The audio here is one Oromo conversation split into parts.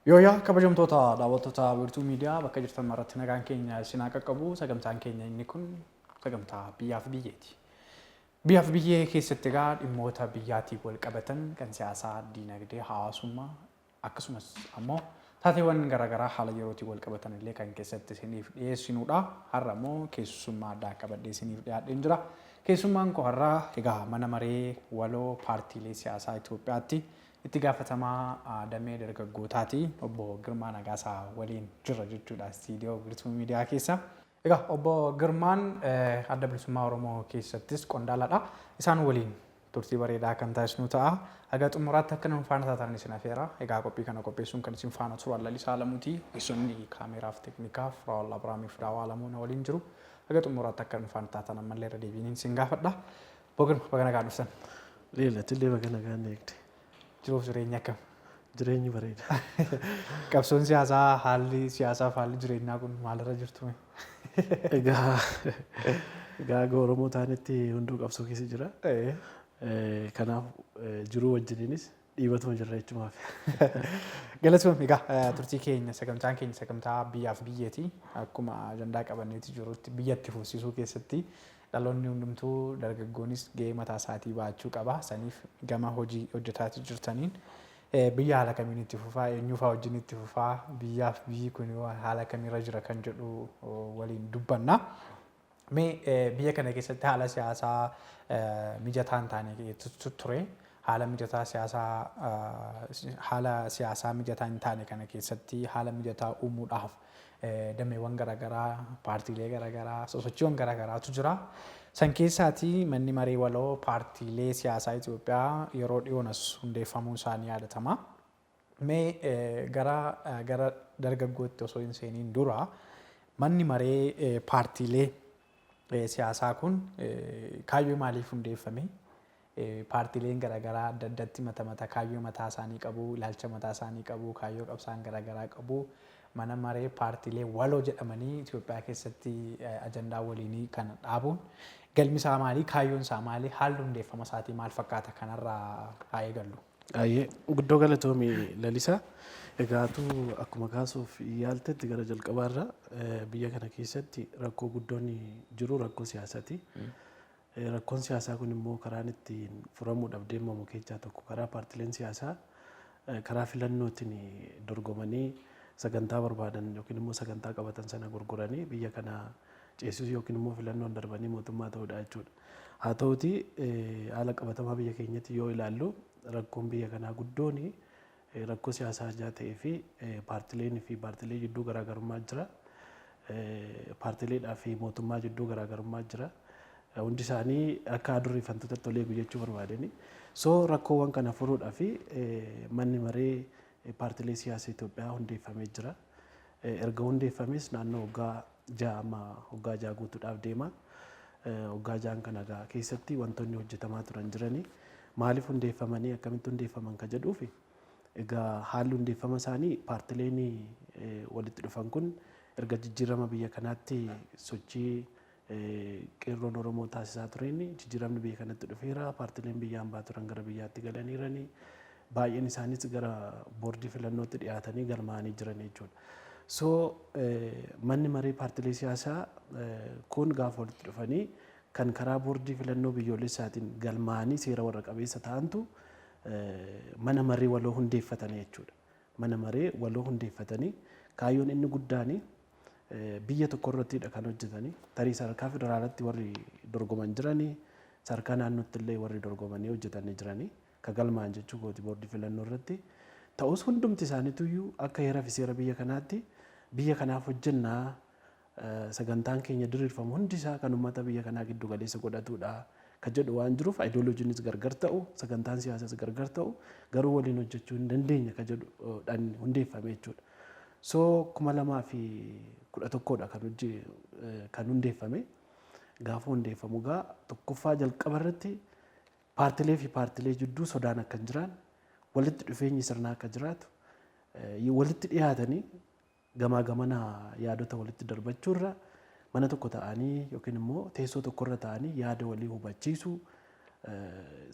Yooyaa kabajamtoota daawwattoota wiirtuu miidiyaa bakka jirtan maratti nagaan keenya isin haa qaqqabu. Sagantaan keenya inni kun sagantaa biyyaaf biyyeeti. Biyyaaf biyyee keessatti egaa dhimmoota biyyaatiin wal qabatan kan siyaasaa, diinagdee, hawaasummaa akkasumas ammoo taateewwan garaagaraa haala yerootiin wal qabatan illee kan keessatti isiniif dhiyeessinudha. Har'a immoo keessummaa addaa qabadhee isiniif dhiyaadheen jira. Keessummaan koo har'a egaa mana maree waloo paartiilee siyaasaa Itoophiyaatti itti gaafatamaa damee dargaggootaati obbo Girmaa Nagaasaa waliin jirra jechuudha istiidiyoo wiirtuu miidiyaa keessa. Egaa obbo Girmaan adda bilisummaa Oromoo keessattis qondaaladha. Isaan waliin turtii bareedaa kan taasisnu ta'a. Haga xumuraatti akka nama faana taatan isin affeera. Egaa qophii kana qopheessuun kan isin faana turu Lalisaa Lamuuti. Ogeessonni kaameraaf teeknikaaf Raawwal Abiraamiif Daawwaa Lamuun waliin jiru. Haga xumuraatti akka nama faana taatan ammallee irra deebiin isin gaafadha. Obbo Girmaa baga nagaan dhuftan. Leelatillee baga nagaan eegde. Jiruuf jireenya akkam? Jireenyi bareeda. Qabsoon siyaasaa haalli siyaasaaf haalli jireenyaa kun maalirra jirtu? Egaa Oromoo taanetti hunduu qabsoo keessa jira. Kanaaf jiruu wajjiniinis dhiibatuma jirra jechumaaf. Galatoom egaa turtii keenya sagantaa biyyaaf biyyeeti. Akkuma ajandaa qabanneeti jirutti biyyatti fufsiisuu keessatti dhaloonni hundumtuu dargaggoonis gahee mataa isaatii baachuu qaba. Saniif gama hojii hojjetaatii jirtaniin biyya haala kamiin itti fufaa, eenyuufaa wajjin itti fufaa, biyyaaf biyyi kun haala kamiirra jira kan jedhu waliin dubbanna. Mee biyya kana keessatti haala siyaasaa mijataa hin taane ture. Haala siyaasaa mijataa hin taane kana keessatti haala mijataa uumuudhaaf dameewwan garaagaraa, paartiilee garaagaraa, sosochiiwwan garaagaraatu jira. San keessaati manni maree waloo paartiilee siyaasaa Itoophiyaa yeroo dhiyoonas hundeeffamuu isaanii yaadatama. Mee gara dargaggootti osoo hin seeniin dura manni maree paartiilee siyaasaa kun kaayyoo maaliif hundeeffame? Paartiileen garaagaraa adda addatti mata kaayyoo mataa isaanii qabu, ilaalcha mataa isaanii qabu, kaayyoo qabsaan garaagaraa qabu. Mana maree paartiilee waloo jedhamanii Itoophiyaa keessatti ajandaa waliinii kana dhaabuun galmi isaa maali? Kaayyoon isaa maali? Haalli hundeeffama isaatii maal fakkaata? Kanarraa haa eegallu. Guddoo galatoomii Lalisaa. Egaatu akkuma kaasuuf yaaltetti gara jalqabaarra biyya kana keessatti rakkoo guddoon jiru rakkoo siyaasaati. Rakkoon siyaasaa kun immoo karaan ittiin furamuudhaaf deemamu keessaa tokko karaa paartiileen siyaasaa karaa filannootiin dorgomanii sagantaa barbaadan yookiin immoo sagantaa qabatan sana gurguranii biyya kana ceesisuu yookiin immoo filannoon darbanii mootummaa ta'uudha jechuudha. Haa ta'uti haala qabatamaa biyya keenyatti yoo ilaallu rakkoon biyya kanaa guddoon rakkoo siyaasaa ajaa ta'ee fi paartiilee jidduu garaagarummaa jira. Paartiileedhaa fi mootummaa jidduu garaagarummaa jira. Hundi isaanii akka adurriifantoota tolee guyyachuu barbaadani. So rakkoowwan kana furuudhaaf manni maree paartiilee siyaasaa Itoophiyaa hundeeffamee jira. Erga hundeeffames naannoo waggaa ja'a guutuudhaaf deema. Waggaa ja'an kana keessatti wantoonni hojjetamaa turan jiranii maaliif hundeeffamanii akkamitti hundeeffaman ka jedhuufi egaa haalli hundeeffama isaanii paartiileen walitti dhufan kun erga jijjiirama biyya kanaatti sochii qeerroon Oromoo taasisaa tureen jijjiiramni biyya kanatti dhufeera. Paartiileen biyyaan baa turan gara biyyaatti galaniiranii. Baay'een isaanis gara boordii filannootti dhiyaatanii galmaa'anii jiran jechuudha. So manni maree paartiilee siyaasaa kun gaafa walitti dhufanii kan karaa boordii filannoo biyyoolessaatiin galmaa'anii seera warra qabeessa ta'antu mana maree waloo hundeeffatan jechuudha. Mana maree waloo hundeeffatanii kaayyoon inni guddaan biyya tokko irrattidha kan hojjetanii tarii sadarkaa federaalaatti warri dorgoman jiranii sadarkaa naannootti illee warri dorgomanii hojjetanii jiranii ka galmaa'an jechuu gooti boordii filannoo irratti ta'us hundumti isaaniituyyuu akka heeraa fi seera biyya kanaatti biyya kanaaf hojjennaa sagantaan keenya diriirfamu hundi isaa kan uummata biyya kanaa giddu galeessa godhatudha ka jedhu waan jiruuf ayidooloojiinis gargar ta'u sagantaan siyaasaas gargar ta'u garuu waliin hojjechuu hin dandeenya ka jedhuudhaan hundeeffame jechuudha. So 2011dha kan hundeeffame. Gaafa hundeeffamu gaa tokkoffaa jalqaba irratti paartiilee jidduu sodaan akka hin jiraan walitti dhufeenyi sirnaa akka jiraatu walitti dhiyaatanii gamaa gamana yaadota walitti darbachuurra mana tokko ta'anii yookiin immoo teessoo tokkorra ta'anii yaada walii hubachiisuu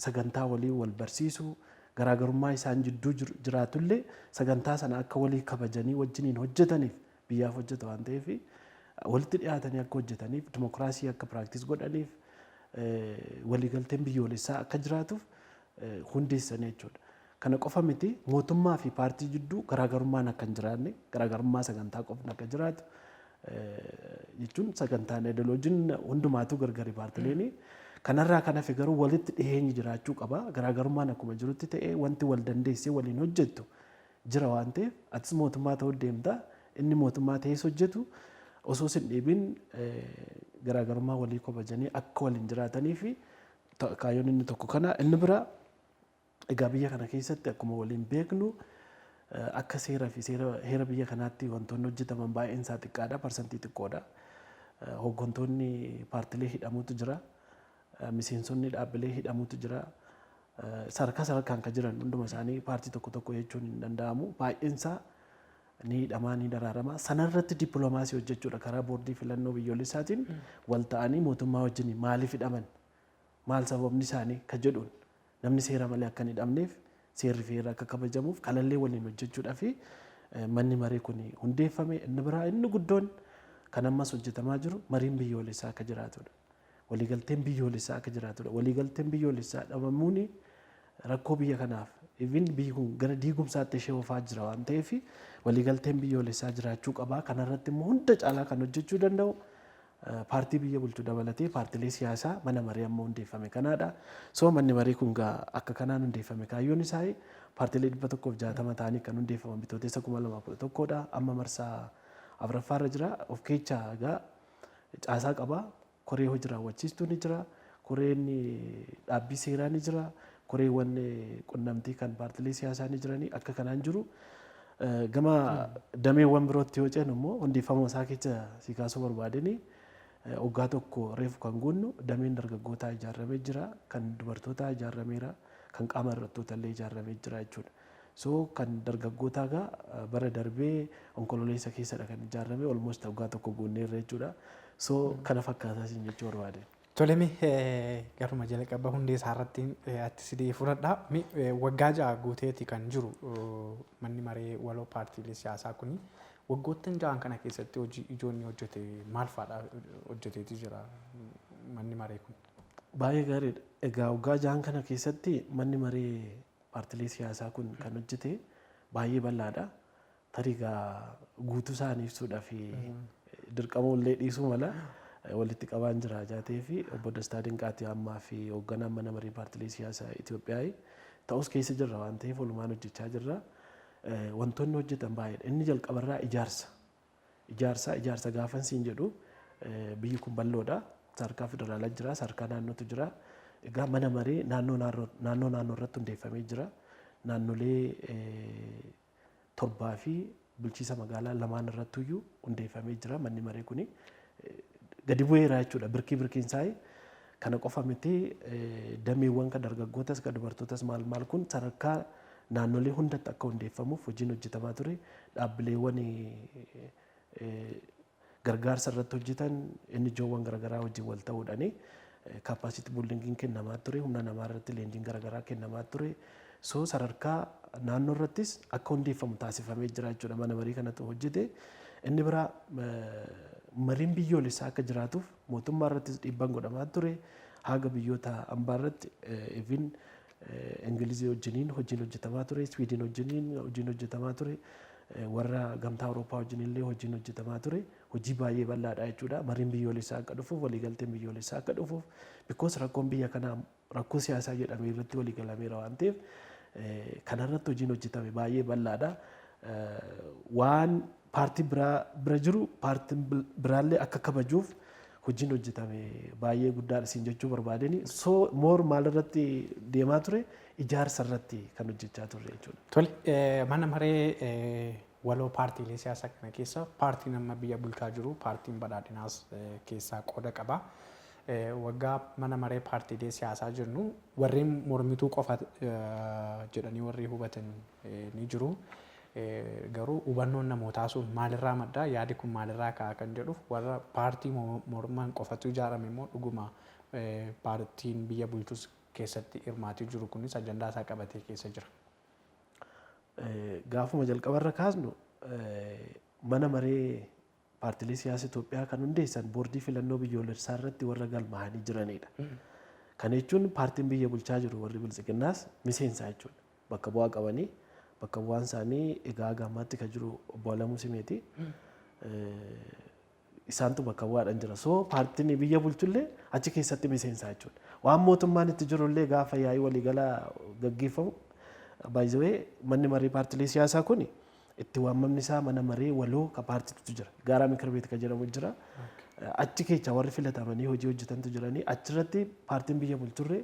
sagantaa walii wal barsiisuu garaagarummaa isaan jidduu jiraatullee sagantaa sana akka walii kabajanii wajjiniin hojjetaniif biyyaaf hojjeta waan ta'eef walitti dhiyaatanii akka hojjetaniif dimokiraasii akka piraaktis godhaniif waliigalteen biyyoolessaa akka jiraatuuf hundeessanii jechuudha. Kana qofa miti mootummaa fi paartii jidduu garaagarummaan akka hin jiraanne garaagarummaa sagantaa qofni akka jiraatu jechuun sagantaan ideoloojiin hundumaatu gargari paartileen kanarraa kan hafe garuu walitti dhiheenyi jiraachuu qaba. Garaagarummaan akkuma jirutti ta'ee wanti wal dandeessee waliin hojjettu jira waan ta'eef atis mootummaa ta'uu deemta inni mootummaa ta'ee hojjetu osoo sin dhiibin garaagarummaa walii kabajanii akka waliin jiraatanii fi kaayyoon inni tokko kana inni bira egaa biyya kana keessatti akkuma waliin beeknu akka seeraa fi heera biyya kanaatti wantoonni hojjetaman baay'een isaa xiqqaadha, parsantii xiqqoodha. Hooggantoonni paartilee hidhamuutu jira, miseensonni dhaabbilee hidhamuutu jira. Sadarkaan kan jiran hunduma isaanii paartii tokko tokko jechuun hin danda'amu. Baay'een isaa ni hidhamaa ni daraarama. Sanarratti dippiloomaasii hojjechuudha karaa boordii filannoo biyyoolessaatiin wal ta'anii mootummaa wajjin maaliif hidhaman maal sababni isaanii kan jedhuun namni seera malee akka hin hidhamneef seerri feera akka kabajamuuf kalallee waliin hojjechuudhaa fi manni marii kun hundeeffame. Inni biraa inni guddoon kan ammas hojjetamaa jiru mariin biyyoolessaa akka jiraatudha. Waliigalteen biyyoolessaa akka jiraatudha. Waliigalteen biyyoolessaa dhabamuun rakkoo biyya kanaaf even biyyi kun gara diigumsaatti ishee oofaa jira waan ta'eef waliigalteen biyyoolessaa jiraachuu qaba. Kanarratti immoo hunda caalaa kan hojjechuu danda'u paartii biyya bulchu dabalatee paartilee siyaasaa mana marii amma hundeeffame kanaadha. So manni marii kun akka kanaan hundeeffame kaayyoon isaa paartilee 160 ta'anii kan hundeeffaman bitootessa 2011dha. Amma marsaa afuraffaarra jira. Of keessaa egaa caasaa qaba. Koree hojii raawwachiistuu ni jira. Koreen dhaabbii seeraa ni jira. Koreewwan qunnamtii kan paartilee siyaasaa ni jiranii akka kanaan jiru. Gama dameewwan birootti yoo ceenu immoo hundeeffama isaa keessa si kaasuu barbaadanii waggaa tokko reefu kan guunnu dameen dargaggootaa ijaaramee jira, kan dubartootaa ijaarameera, kan qaama irrattoota illee ijaaramee jira jechuudha. So kan dargaggootaa egaa bara darbee onkololeessa keessadha kan ijaarame almost waggaa tokko guunneerra jechuudha. So kana fakkaataa isin jechuu barbaade. Tolemi garuma jalqaba hundee isaarratti ati sidee fudhadha. Waggaa ja'a guuteeti kan jiru manni maree waloo paartiilee siyaasaa kuni waggoottan ja'an kana keessatti hojii ijoonni hojjete maal fa'aadha hojjeteeti jira manni maree kun? Baay'ee gaariidha. Egaa waggaa ja'an kana keessatti manni maree paartiilee siyaasaa kun kan hojjete baay'ee bal'aadha. Tarii guutuu isaanii ibsuudhaaf dirqama illee dhiisuu mala. Walitti qabaan jira jaatee fi obbo Dastaa Dinqaati ammaa fi hoogganaan mana marii paartiilee siyaasaa Itoophiyaa ta'us keessa jirra waan ta'eef walumaan hojjechaa jirra. Wantoonni hojjetan baay'eedha. Inni jalqabarraa ijaarsa gaafan siin jedhu biyyi kun bal'oodha. Sadarkaa federaalaa jira, sadarkaa naannootu jira. Egaa mana marii naannoo irratti hundeeffamee jira. Naannolee 7 fi bulchiisa magaalaa 2 irratti iyyuu hundeeffamee jira manni marii kuni. Gadi bu'eera jechuudha. Birkiin isaa kana qofa miti dameewwan kan dargaggootas kan dubartootas maal kun sadarkaa naannolee hundatti akka hundeeffamuuf hojiin hojjetamaa ture. Dhaabbileewwan gargaarsa irratti hojjetan NGO'wwan garaagaraa wajjin wal ta'uudhaan kaappaasitii buildingiin kennamaa ture. Humna namaa irratti leenjiin garaagaraa kennamaa ture. So sadarkaa naannoo irrattis akka hundeeffamu taasifamee jira jechuudha. Mana marii kanatu hojjete. Inni biraa mariin biyyoolessaa akka jiraatuuf mootummaa irrattis dhiibbaan godhamaa ture. Haga biyyoota ambaa irratti even Ingilizii wajjiniin hojiin hojjetamaa ture, Swiidin wajjiniin hojiin hojjetamaa ture, warra gamtaa Awurooppaa wajjin illee hojiin hojjetamaa ture. Hojii baay'ee bal'aadha jechuudha. Mariin biyyoolessaa akka dhufuuf, waliigalteen biyyoolessaa akka dhufuuf, because rakkoon biyya kanaa rakkoo siyaasaa jedhamee irratti waliigalameera waan ta'eef kanarratti hojiin hojjetame baay'ee bal'aadha. Waan paartii bira jiru paartiin biraallee akka kabajuuf hojiin hojjetame baay'ee guddaadha siin jechuu barbaadeni. So moor maalirratti deemaa ture ijaarsa irratti kan hojjechaa turre jechuudha. Tole mana maree waloo paartiilee siyaasaa kana keessa paartiin amma biyya bulchaa jiru paartiin badhaadhinaas keessaa qooda qaba. Waggaa mana maree paartiilee siyaasaa jennu warreen mormituu qofa jedhanii warri hubatan ni jiru. Garuu hubannoon namootaa sun maalirraa madda yaadi kun maalirraa ka'a kan jedhuuf warra paartii morman qofatu ijaarame immoo dhuguma paartiin biyya bulchus keessatti hirmaatee jiru kunis ajandaa isaa qabatee keessa jira. Gaafuma jalqabarra kaasnu mana maree paartilee siyaasa Itoophiyaa kan hundeessan boordii filannoo biyyoolessaa irratti warra galmaa'anii jiranidha. Kana jechuun paartiin biyya bulchaa jiru warri bilchiginnaas miseensa jechuudha. Bakka bu'aa qabanii bakka bu'aan isaanii egaa gammaatti kan jiru obbo Alamuu Simeeti. Isaantu bakka bu'aadhaan jira. So paartiin biyya bulchullee achi keessatti miseensa jechuudha. Waan mootummaan itti jirullee gaafa yaa'ii waliigalaa gaggeeffamu baay'ee manni marii paartilee siyaasaa kun itti waamamni isaa mana marii waloo ka paartiitu jira. Gaaraa mikir beet kan jedhamu jira. Achi keessa warri filatamanii hojii hojjetantu jiranii achirratti paartiin biyya bulchurree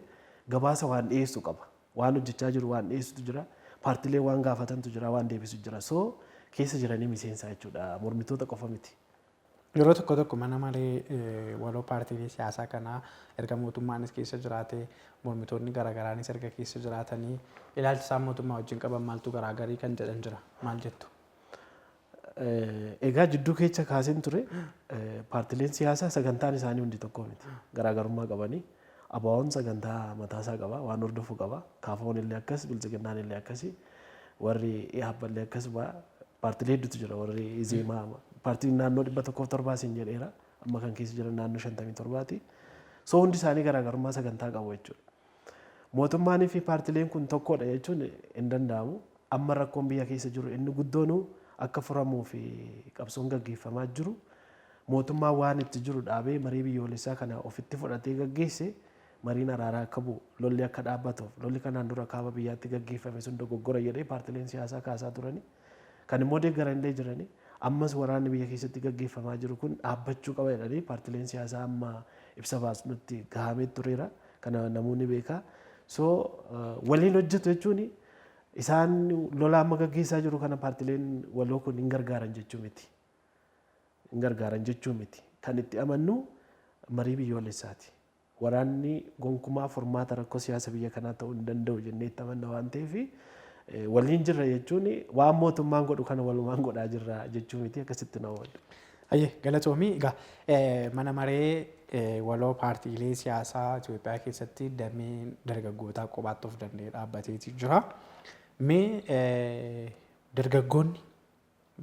gabaasa waan dhiyeessu qaba. Waan hojjechaa jiru waan dhiyeessutu jira. Paartilee waan gaafatantu jira waan deebisu jira. So keessa jiranii miseensa jechuudha. Mormitoota qofa miti. Yeroo tokko tokko mana maree waloo paartiilee siyaasaa kanaa erga mootummaanis keessa jiraate mormitoonni garaagaraanis erga keessa jiraatanii ilaalchi isaan mootummaa wajjin qaban maaltu garaagarii kan jedhan jira. Maal jettu? Egaa jidduu keessa kaaseen ture paartileen siyaasaa sagantaan isaanii hundi tokko miti. Garaagarummaa qabanii ABO'n sagantaa mataasaa qaba waan hordofu qaba. KFO'n illee akkas bilchiginnaan illee akkasi warri IABA illee akkasuma paartilee hedduutu jira warri IZEMA paartiin naannoo 107 siin jedheera amma kan keessa jiran naannoo 57ti. So hundi isaanii garaagarummaa sagantaa qabu jechuudha. Mootummaanii fi paartileen kun tokkodha jechuun hin danda'amu. Amma rakkoon biyya keessa jiru inni guddoon akka furamuu fi qabsoon gaggeeffamaa jiru mootummaa waan itti jiru dhaabee marii biyyoolessaa kana ofitti fudhatee gaggeesse mariin araaraa akka bu'u lolli akka dhaabbatuuf lolli kanaan dura kaaba biyyaatti gaggeeffame sun dogoggora jedhee paartileen siyaasaa kaasaa turani. Kan immoo deeggaran illee jirani. Ammas waraanni biyya keessatti gaggeeffamaa jiru kun dhaabbachuu qaba jedhanii paartileen siyaasaa amma ibsa baasnutti gahamee tureera. Kana namoonni beekaa. So waliin hojjetu jechuun isaan lola amma gaggeessaa jiru kana paartileen waloo kun hin gargaaran jechuu miti. Hin gargaaran jechuu miti. Kan itti amannu marii biyyoolessaati. Waraanni gonkumaa furmaata rakkoo siyaasa biyya kanaa ta'uu hin danda'u jennee itti amanna waan ta'eef waliin jirra jechuun waan mootummaan godhu kana walumaan godhaa jirra jechuu miti akkasitti na hubadhu. Ayyee galatoomii egaa mana maree waloo paartiilee siyaasaa Itoophiyaa keessatti dameen dargaggootaa kophaatti of danda'ee dhaabbateeti jira. Mee dargaggoonni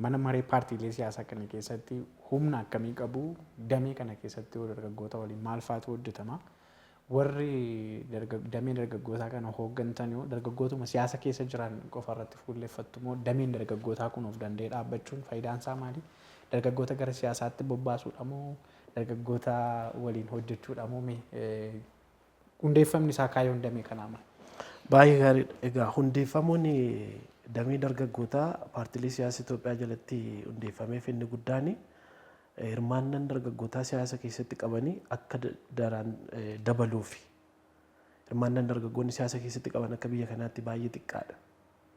mana maree paartiilee siyaasaa kana keessatti humna akkamii qabu? Damee kana keessatti dargaggoota waliin maal faatu hojjetama? Warri damee dargaggootaa kana hooggantan yoo dargaggootuma siyaasa keessa jiran qofa irratti fuulleeffattu moo dameen dargaggootaa kun of danda'ee dhaabbachuun faayidaan isaa maali? Dargaggoota gara siyaasaatti bobbaasuudha moo dargaggoota waliin hojjechuudha moo hundeeffamni isaa kaayyoon damee kanaa maali? Baay'ee gaariidha. Egaa hundeeffamuun damee dargaggootaa paartilee siyaasa Itoophiyaa jalatti hundeeffameef inni guddaan hirmaannaan dargaggootaa siyaasa keessatti qabanii akka daraan dabaluufi. Hirmaannaan dargaggoonni siyaasa keessatti qaban akka biyya kanaatti baay'ee xiqqaadha.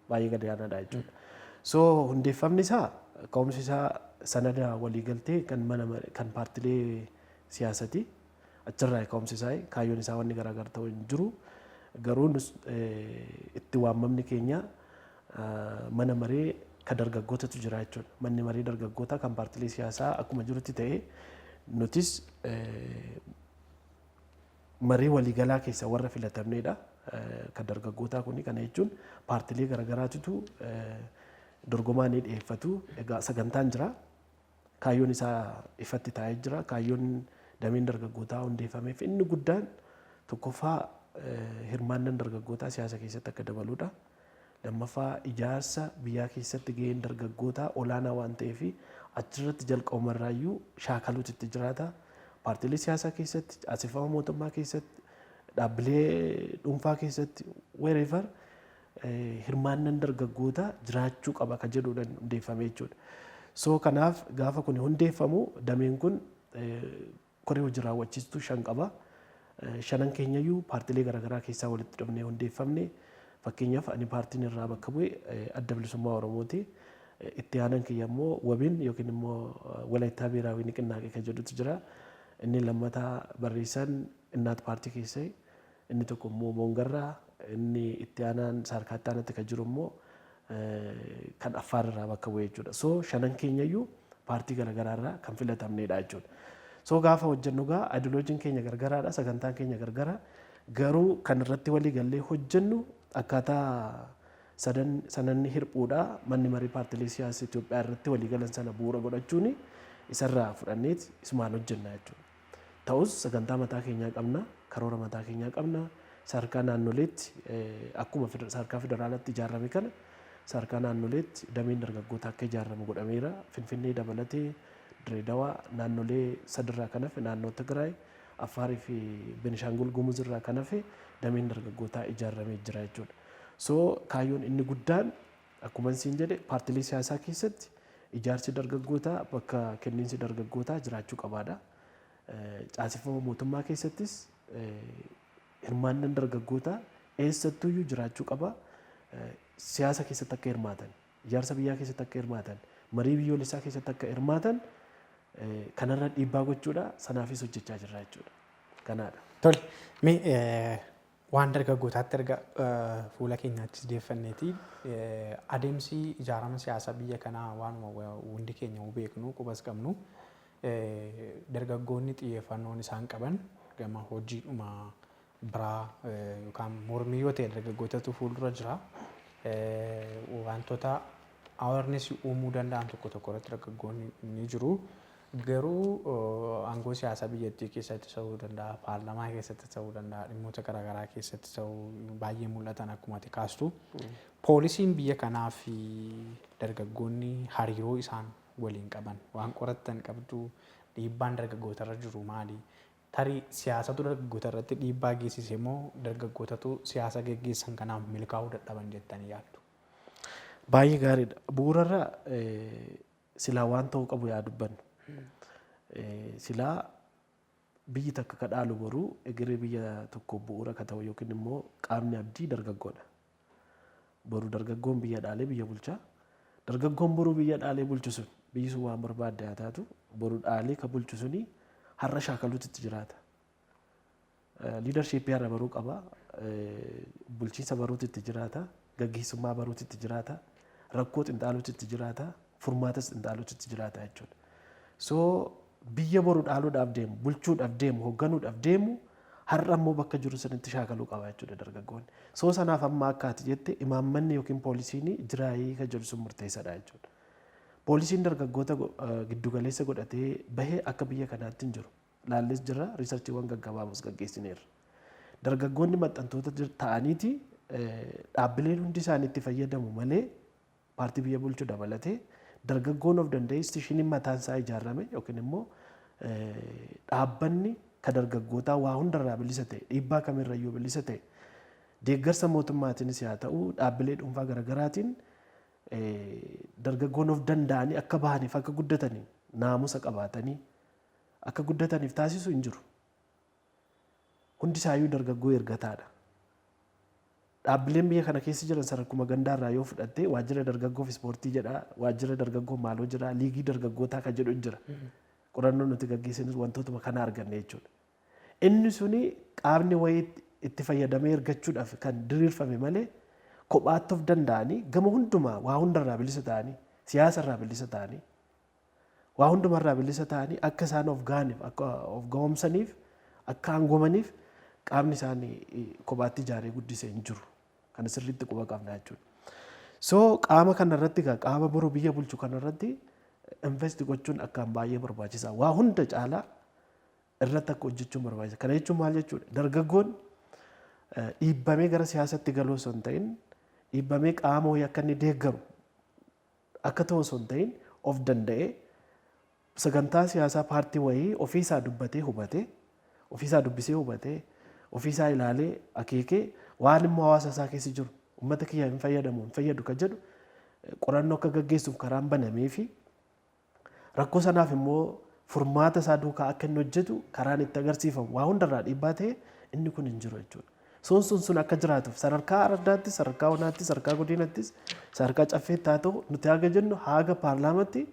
Baay'ee gad aanaadha jechuudha. So hundeeffamni isaa ka'umsi isaa sanada waliigaltee kan paartilee siyaasati achirraa ka'umsi isaa kaayyoon isaa wanni garaagaraa ta'u hin jiru. Garuu itti waamamni keenya mana maree kan dargaggootatu jira jechuudha. Manni marii dargaggootaa kan paartilee siyaasaa akkuma jirutti ta'ee nutis marii waliigalaa keessa warra filatamneedha. Kan dargaggootaa kuni kana jechuun paartilee garaagaraatu dorgomaa ni dhiyeeffatu. Egaa sagantaan jira. Kaayyoon isaa ifatti taa'ee jira. Kaayyoon dameen dargaggootaa hundeeffameef inni guddaan tokkoffaa hirmaannaan dargaggootaa siyaasa keessatti akka dabaluudha. Lammaffaa ijaarsa biyyaa keessatti gaheen dargaggootaa olaanaa waan ta'eef achirratti jalqabumarraayyuu shaakaluutu itti jiraata. Paartilee siyaasaa keessatti, asifama mootummaa keessatti, dhaabbilee dhuunfaa keessatti wherever hirmaannaan dargaggootaa jiraachuu qaba kan jedhuudhaan hundeeffame jechuudha. So kanaaf gaafa kun hundeeffamu dameen kun koree hojii raawwachiistuu 5 qaba. 5 keenyayyuu paartilee garaagaraa keessaa walitti dhufnee hundeeffamne. Fakkeenyaaf ani paartiin irraa bakka bu'e adda bilisummaa Oromooti. Itti aanan kiyya immoo wabiin yookiin immoo Walaayittaa Biiraawii Niqinnaaqee kan jedhutu jira. Inni lammataa barreessaan Innaat paartii keessa inni tokko immoo Boongarraa inni itti aanaan Saarkaattaanatti kan jiru immoo kan Affaar irraa bakka bu'e jechuudha. So 5 keenyayyuu paartii garaagaraa irraa kan filatamnedha jechuudha. So gaafa hojjennu gaa ideoloojiin keenya gargaraadha, sagantaan keenya gargara. Garuu kan irratti walii gallee hojjennu akkaataa sananni hirphuudha manni marii paartilee siyaasaa Itoophiyaa irratti walii galan sana bu'uura godhachuun isarraa fudhanneeti isumaan hojjenna jechuudha. Ta'us sagantaa mataa keenyaa qabna, karoora mataa keenyaa qabna, sadarkaa naannoleetti akkuma sadarkaa federaalaatti ijaarame kana sadarkaa naannoleetti dameen dargaggootaa akka ijaaramu godhameera. Finfinnee dabalatee Direedawaa naannolee sadarkaa kan hafe naannoo Tigraay, Affaarii fi Benishaangul Gumuz irraa kan hafe dameen dargaggootaa ijaaramee jira jechuudha. So kaayyoon inni guddaan akkuma isin jedhe paartilee siyaasaa keessatti ijaarsi dargaggootaa bakka kenniinsi dargaggootaa jiraachuu qabaadha. Caaseffama mootummaa keessattis hirmaannaan dargaggootaa eessattuyyuu jiraachuu qaba. Siyaasa keessatti akka hirmaatan, ijaarsa biyyaa keessatti akka hirmaatan, marii biyyoolessaa keessatti akka hirmaatan kanarra dhiibbaa gochuudha. Sanaafis hojjechaa jirra jechuudha. Kanaadha. Tole, mee waan dargaggootaatti erga fuula keenyaattis deeffanneeti adeemsi ijaarama siyaasaa biyya kanaa waanuma hundi keenya beeknu qubas qabnu dargaggoonni xiyyeeffannoon isaan qaban gama hojiidhuma biraa yookaan mormii yoo ta'e dargaggootatu fuuldura jira. Wantoota awareness uumuu danda'an tokko tokko irratti dargaggoonni ni jiru. Garuu aangoo siyaasaa biyyattii keessatti ta'uu danda'a, paarlaamaa keessatti ta'uu danda'a, dhimmoota garaagaraa keessatti ta'uu baay'ee mul'atan akkuma ati kaastu. Poolisiin biyya kanaa fi dargaggoonni hariiroo isaan waliin qaban waan qorattan qabdu dhiibbaan dargaggootarra jiru maali? Tarii siyaasatu dargaggoota irratti dhiibbaa geessise moo dargaggootatu siyaasa geggeessan kanaaf milkaa'uu dadhaban jettanii yaaddu? Baay'ee gaariidha. Bu'uurarraa silaa waan ta'uu qabu yaa dubbannu. Silaa biyyi takka ka dhaalu boruu egeree biyya tokko bu'uura ka ta'u yookiin immoo qaamni abdii dargaggoodha. Boruu dargaggoon biyya dhaalee biyya bulchaa. Dargaggoon boruu biyya dhaalee bulchu sun biyyi sun waan barbaadde haa taatu boruu dhaalee ka bulchu suni har'a shaakaluutti itti jiraata. Liidarshiippii har'a baruu qaba. Bulchiinsa baruutti itti jiraata. Gaggeessummaa baruutti itti jiraata. Rakkoo xinxaaluutti itti jiraata. Furmaatas xinxaaluutti itti jiraata jechuudha. So biyya boruu dhaaluudhaaf deemu, bulchuudhaaf deemu, hoogganuudhaaf deemu har'a immoo bakka jiru sanitti shaakaluu qaba jechuudha dargaggoonni. So sanaaf amma akka ati jette imaammanni yookiin poolisiin jiraayii kan jedhu sun murteessaadha jechuudha. Poolisiin dargaggoota giddugaleessa godhatee bahee akka biyya kanaatti hin jiru. Laallis jira riisarchiiwwan gaggabaaboos gaggeessineerra. Dargaggoonni maxxantoota ta'aniiti dhaabbileen hundi isaanii itti fayyadamu malee paartii biyya bulchuu dabalatee dargaggoon of danda'e istiishiniin mataan isaa ijaarame yookiin immoo dhaabbanni ka dargaggootaa waa hundarraa bilisa ta'e dhiibbaa kamirrayyuu bilisa ta'e deeggarsa mootummaatiinis haa ta'u dhaabbilee dhuunfaa garaagaraatiin dargaggoon of danda'anii akka bahaniif akka guddatanii naamusa qabaatanii akka guddataniif taasisu hin jiru. Hundi isaayyuu dargaggoo ergataadha. Dhaabbileen biyya kana keessa jiran sadarkuma gandaarraa yoo fudhatte waajjira dargaggoof ispoortii jedha, waajjira dargaggoo maaloo jira, liigii dargaggootaa kan jedhu jira. Qorannoo nuti gaggeessinis wantootuma kana arganne jechuudha. Inni suni qaamni wayii itti fayyadamee ergachuudhaaf kan diriirfame malee kophaatti of danda'anii gama hundumaa waa hundarraa bilisa ta'anii siyaasarraa bilisa ta'anii waa hundumarraa bilisa ta'anii akka isaan of gaaniif akka of ga'oomsaniif akka aangomaniif qaamni isaanii kophaatti ijaaree guddisee hin jiru. Kan sirriitti quba qabna jechuudha. So qaama kanarratti qaama boruu biyya bulchu kanarratti invest gochuun akkaan baay'ee barbaachisaa. Waa hunda caalaa irratti akka hojjechuun barbaachisa. Kana jechuun maal jechuudha? Dargaggoon dhiibbamee gara siyaasatti galuu osoo hin ta'in dhiibbamee qaama wayii akka inni deeggaru akka ta'u osoo hin ta'in of danda'ee sagantaa siyaasaa paartii wayii ofiisaa dubbatee hubatee ofiisaa dubbisee hubatee ofiisaa ilaalee akeekee waan immoo hawaasa isaa keessa jiru uummata kiyyaa hin fayyadamu hin fayyadu kan jedhu qorannoo akka gaggeessuuf karaan banamee fi rakkoo sanaaf immoo furmaata isaa duukaa akka inni hojjetu karaan itti agarsiifamu waa hundarraa dhiibbaa ta'e inni kun hin jiru jechuudha. Sun akka jiraatuuf sadarkaa ardaattis, sadarkaa onaattis, sadarkaa godinattis, sadarkaa caffeetti haa ta'u nuti haga jennu haga paarlaamatti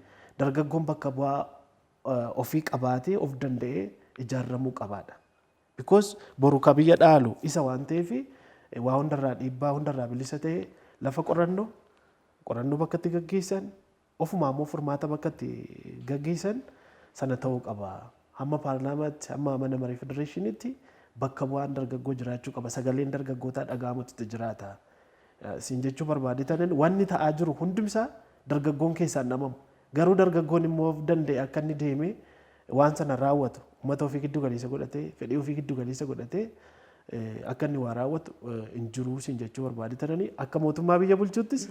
dargaggoon bakka bu'aa ofii qabaatee of danda'ee ijaaramuu qabaadha. Because boru ka biyya dhaalu isa waan ta'eef waa hundarraa dhiibbaa hundarraa bilisa ta'e lafa qorannoo bakka itti gaggeessan ofumaa immoo furmaata bakka itti gaggeessan sana ta'uu qaba. Hamma paarlaamaatti hamma mana marii federeeshiniitti bakka bu'aan dargaggoo jiraachuu qaba sagaleen dargaggootaa dhaga'amutti jiraata. Siin jechuu barbaade tanan wanni ta'aa jiru hundumsaa dargaggoon keessaan namamu. Garuu dargaggoon immoo of danda'e akka inni deemee waan sana raawwatu uummata ofii giddu galeessa godhatee fedhii ofii giddu galeessa godhatee akka inni waa raawwatu hin jiru siin jechuu barbaade tananii akka mootummaa biyya bulchuuttis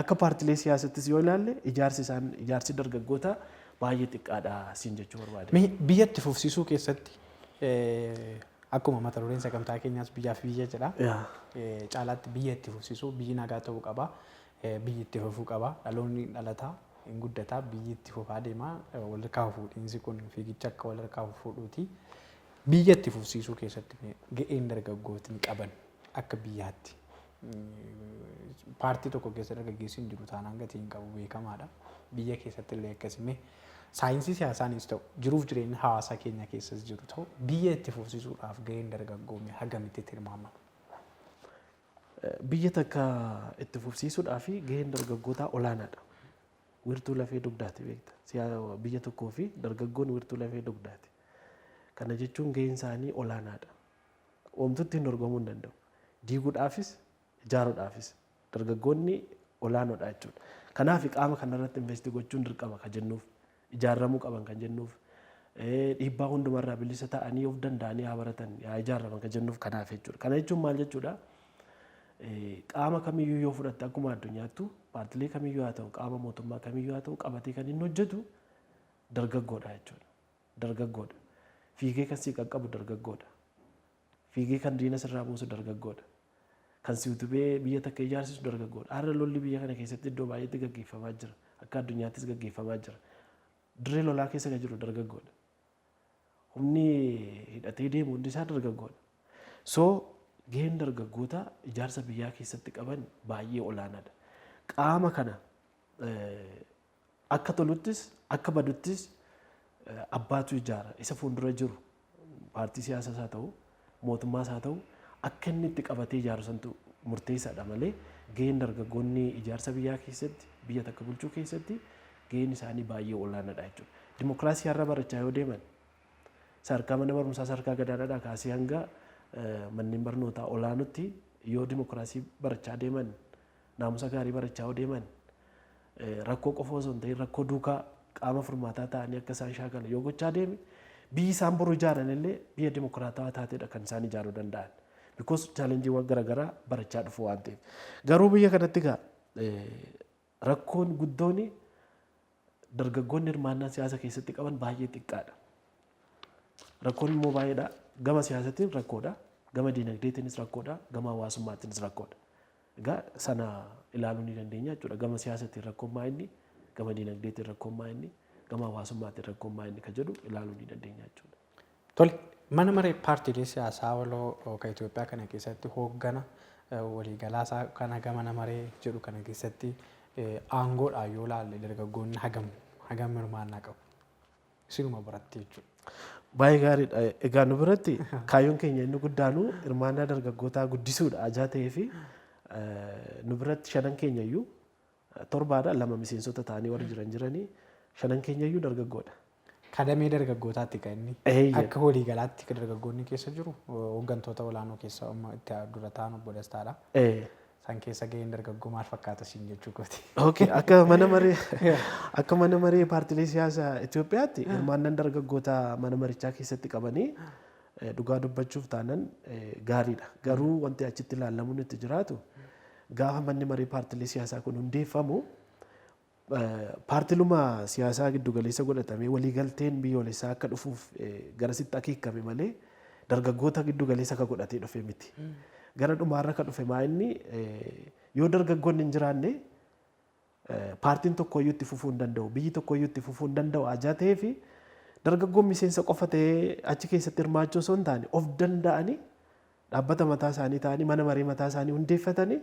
akka paartilee siyaasattis yoo ilaalle ijaarsi dargaggootaa baay'ee xiqqaadha siin jechuu barbaade. Biyyatti fufsiisuu keessatti akkuma mata dureen sagantaa keenyaas biyyaaf biyya jedha. Caalaatti biyyatti fufsiisuu biyyi nagaa ta'uu qaba. Biyyi itti fufuu qaba. Dhaloonni dhalataa hin guddataa biyyi itti fufaa deemaa walirraa fuudhiinsi kun fiigicha akka walirraa fuudhuuti. Biyya itti fufsiisuu keessatti ga'een dargaggootni qaban akka biyyaatti paartii tokko keessa dargaggeessi hin jiru taanaan gatii hin qabu beekamaadha. Biyya keessatti illee akkasumee saayinsii siyaasaanis ta'u jiruuf jireenya hawaasa keenya keessas jiru ta'u biyya itti fufsiisuudhaaf ga'een dargaggoomee hagamitti hirmaama. Biyya takka itti fufsiisuudhaaf ga'een dargaggootaa olaanaadha. Wirtuu lafee dugdaati beekta. Biyya tokkoo fi dargaggoon wirtuu lafee dugdaati. Kana jechuun ga'een isaanii olaanaadha. Oomtutti hin dorgomuu hin danda'u. Diiguudhaafis ijaaruudhaafis dargaggoonni olaanoodha jechuudha. Kanaaf qaama kanarratti investi gochuun dirqama kan jennuuf ijaaramuu qaban kan jennuuf dhiibbaa hundumarraa bilisa ta'anii of danda'anii haa baratan haa ijaaraman kan jennuuf kanaaf jechuudha. Kana jechuun maal jechuudha? Qaama kamiyyuu yoo fudhatte akkuma addunyaattu paartilee kamiyyuu haa ta'u qaama mootummaa kamiyyuu haa ta'u qabatee kan inni hojjetu dargaggoodha jechuudha. Dargaggoodha. Fiigee kan sii qaqqabu dargaggoodha. Fiigee kan diina sirraa buusu dargaggoodha. Kan si utubee biyya takka ijaarsisu dargaggoodha. Har'a lolli biyya kana keessatti iddoo baay'eetti gaggeeffamaa jira. Akka addunyaattis gaggeeffamaa jira. Dirree lolaa keessa kan jiru dargaggoodha. Humni hidhatee deemu hundi isaa dargaggoodha. So gaheen dargaggoota ijaarsa biyyaa keessatti qaban baay'ee olaanaadha. Qaama kana akka toluttis akka baduttis abbaatu ijaara. Isa fuuldura jiru paartii siyaasaas haa ta'u mootummaas haa ta'u akka inni itti qabatee ijaaru santu murteessaadha malee gaheen dargaggoonni ijaarsa biyyaa keessatti biyya takka bulchuu keessatti gaheen isaanii baay'ee olaanaadha jechuudha. Dimookiraasii har'a barachaa yoo deeman sadarkaa mana barumsaa sadarkaa gadaanaadhaa kaasee hanga manneen barnootaa olaanutti yoo dimookiraasii barachaa deeman naamusa gaarii barachaa yoo deeman rakkoo qofa osoo hin ta'in rakkoo duukaa qaama furmaataa ta'anii akka isaan shaakalan yoo gochaa deeme biyyi isaan boru ijaaran illee biyya dimookiraatawaa taateedha kan isaan ijaaruu danda'an. Because chaalenjiiwwan garaagaraa barachaa dhufu waan ta'eef. Garuu biyya kanatti egaa rakkoon guddoon dargaggoonni hirmaannaa siyaasa keessatti qaban baay'ee xiqqaadha. Rakkoon immoo baay'eedha. Gama siyaasaatiin rakkoodha. Gama diinagdeetiinis rakkoodha. Gama hawaasummaatiinis rakkoodha. Egaa sana ilaaluu ni dandeenya jechuudha. Gama siyaasaatiin rakkoon maa inni, gama diinagdeetiin rakkoon maa inni, gama hawaasummaatiin rakkoon maa inni kan jedhu ilaaluu ni dandeenya jechuudha. Tole, mana maree paartiilee siyaasaa waloo kan Itoophiyaa kana keessatti hooggana waliigalaasaa kana gama mana maree jedhu kana keessatti aangoodhaan yoo ilaalle dargaggoonni hagam hirmaannaa qabu. Isinuma biratti jechuudha. Baay'ee gaariidha. Egaa nu biratti kaayyoon keenya inni guddaanu hirmaannaa dargaggootaa guddisuudha ajaa ta'ee fi nu biratti shanan keenya iyyuu torbaadha lama miseensota ta'anii warri jiranii shanan keenya iyyuu dargaggoodha. Kadamee dargaggootaatti kan inni akka waliigalaatti kan dargaggoonni keessa jiru hooggantoota olaanoo keessa itti dura ta'an obbo Dastaadha. San keessa gaheen dargaggoo maal fakkaata siin jechuu kooti. Okay, akka mana maree paartilee siyaasaa Itoophiyaatti hirmaannaan dargaggoota mana marichaa keessatti qabanii dhugaa dubbachuuf taanan gaariidha. Garuu wanti achitti ilaalamuun itti jiraatu gaafa manni maree paartilee siyaasaa kun hundeeffamu paartiluma siyaasaa giddu galeessa godhatamee waliigalteen biyyoolessaa akka dhufuuf garasitti akeekame malee dargaggoota giddu galeessa akka godhatee dhufe miti. Gara dhumaarra akka dhufe maa inni yoo dargaggoonni hin jiraanne paartiin tokkoyyuu itti fufuu hin danda'u biyyi tokkoyyuu itti fufuu hin danda'u ajaa ta'ee fi dargaggoon miseensa qofa ta'ee achi keessatti hirmaachuu osoo hin taane of danda'anii dhaabbata mataa isaanii ta'anii mana maree mataa isaanii hundeeffatanii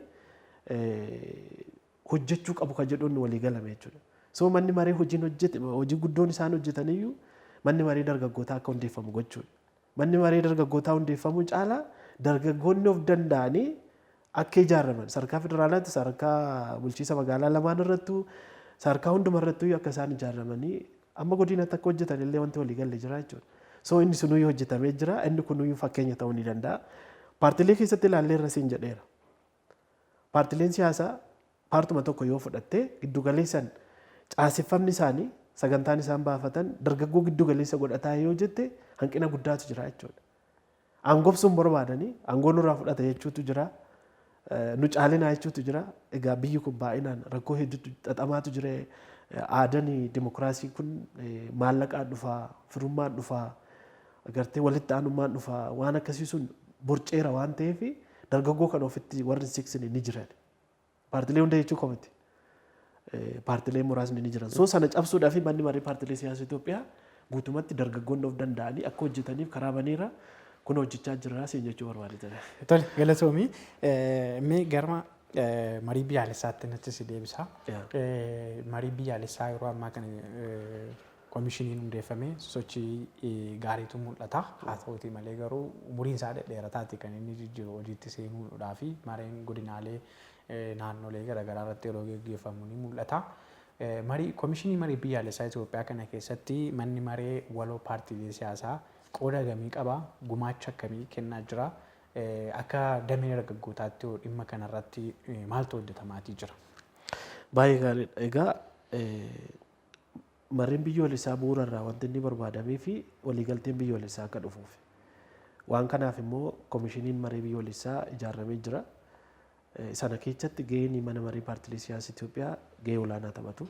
hojjechuu qabu kan jedhuun walii galame jechuudha. So manni maree hojii guddoon isaan hojjetaniyyuu manni maree dargaggootaa akka hundeeffamu gochuudha. Manni maree dargaggootaa hundeeffamuu caalaa dargaggoonni of danda'anii akka ijaaraman sadarkaa federaalaatti sadarkaa bulchiinsa magaalaa lamaan irrattuu sadarkaa hunduma irrattuu akka isaan ijaaramanii amma godinatti akka hojjetan illee wanti walii galee jira jechuudha. So inni sunuyyuu hojjetamee jira. Inni kunuyyuu fakkeenya ta'uu ni danda'a. Paartilee keessatti ilaallee irra siin jedheera. Paartileen siyaasaa paartuma tokko yoo fudhattee giddugaleessan caaseffamni isaanii sagantaan isaan baafatan dargaggoo giddugaleessa godhataa yoo jette hanqina guddaatu jira jechuudha. Aangobsuun barbaadanii aangoo nurraa fudhata jechuutu jira. Nu caalinaa jechuutu jira. Egaa biyyi kun baay'inaan rakkoo hedduutu xaxamaatu jira. Aadaan dimokiraasii kun maallaqaan dhufaa, firummaan dhufaa, agartee walitti aanummaan dhufaa waan akkasii sun borceera waan ta'eef dargaggoo kan ofitti warri siksine ni jiran. Paartilee hunda jechuu komiti. Paartilee muraasni ni jiran. So sana cabsuudhaaf manni marii paartilee siyaasa Itoophiyaa guutumatti dargaggoonni of danda'anii akka hojjetaniif karaa baneera. Kun hojjechaa jira siin jechuu barbaade. Tole galatoomii mee garma marii biyyaalessaatti nutti si deebisa. Marii biyyaalessaa yeroo ammaa kana koomishiniin hundeeffame sochii gaariitu mul'ata. Haa ta'uutii malee garuu umuriin isaa dheerataati kan inni jijjiiru hojiitti seenuudhaa fi mareen godinaalee naannolee garaagaraa irratti yeroo gaggeeffamu ni mul'ata. Koomishinii marii biyyaalessaa Itoophiyaa kana keessatti manni maree waloo paartiilee siyaasaa qooda gamii qaba, gumaacha akkamii kennaa jira, akka damee dargaggootaatti dhimma kanarratti maaltu hojjetamaatii jira? Baay'ee gaariidha. Egaa mareen biyyoolessaa bu'uurarraa wanti inni barbaadamee fi waliigalteen biyyoolessaa akka dhufuuf. Waan kanaaf immoo koomishiniin maree biyyoolessaa ijaaramee jira. Sana keessatti gaheen mana maree paartilee siyaasa Itoophiyaa gahee olaanaa taphatu.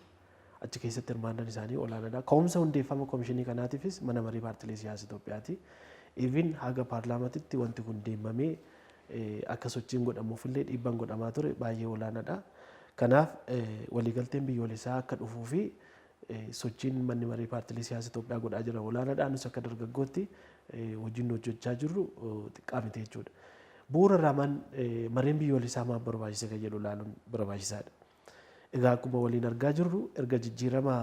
Achi keessatti hirmaannaan isaanii olaanaadha. Ka'umsa hundeeffama koomishinii kanaatiifis mana marii paartilee siyaasa Itoophiyaati. Even haga paarlaamaatitti wanti kun deemamee akka sochiin godhamuufillee dhiibbaan godhamaa ture baay'ee olaanaadha. Kanaaf waliigalteen biyyoolessaa akka dhufuu fi sochiin manni marii paartilee siyaasa Itoophiyaa godhaa jira olaanaadha. Nus akka dargaggootti hojiin hojjechaa jirru xiqqaa miti jechuudha. Bu'uurarraa mareen biyyoolessaa maal barbaachisa kan jedhu ilaaluun barbaachisaadha. Egaa akkuma waliin argaa jirru erga jijjiirama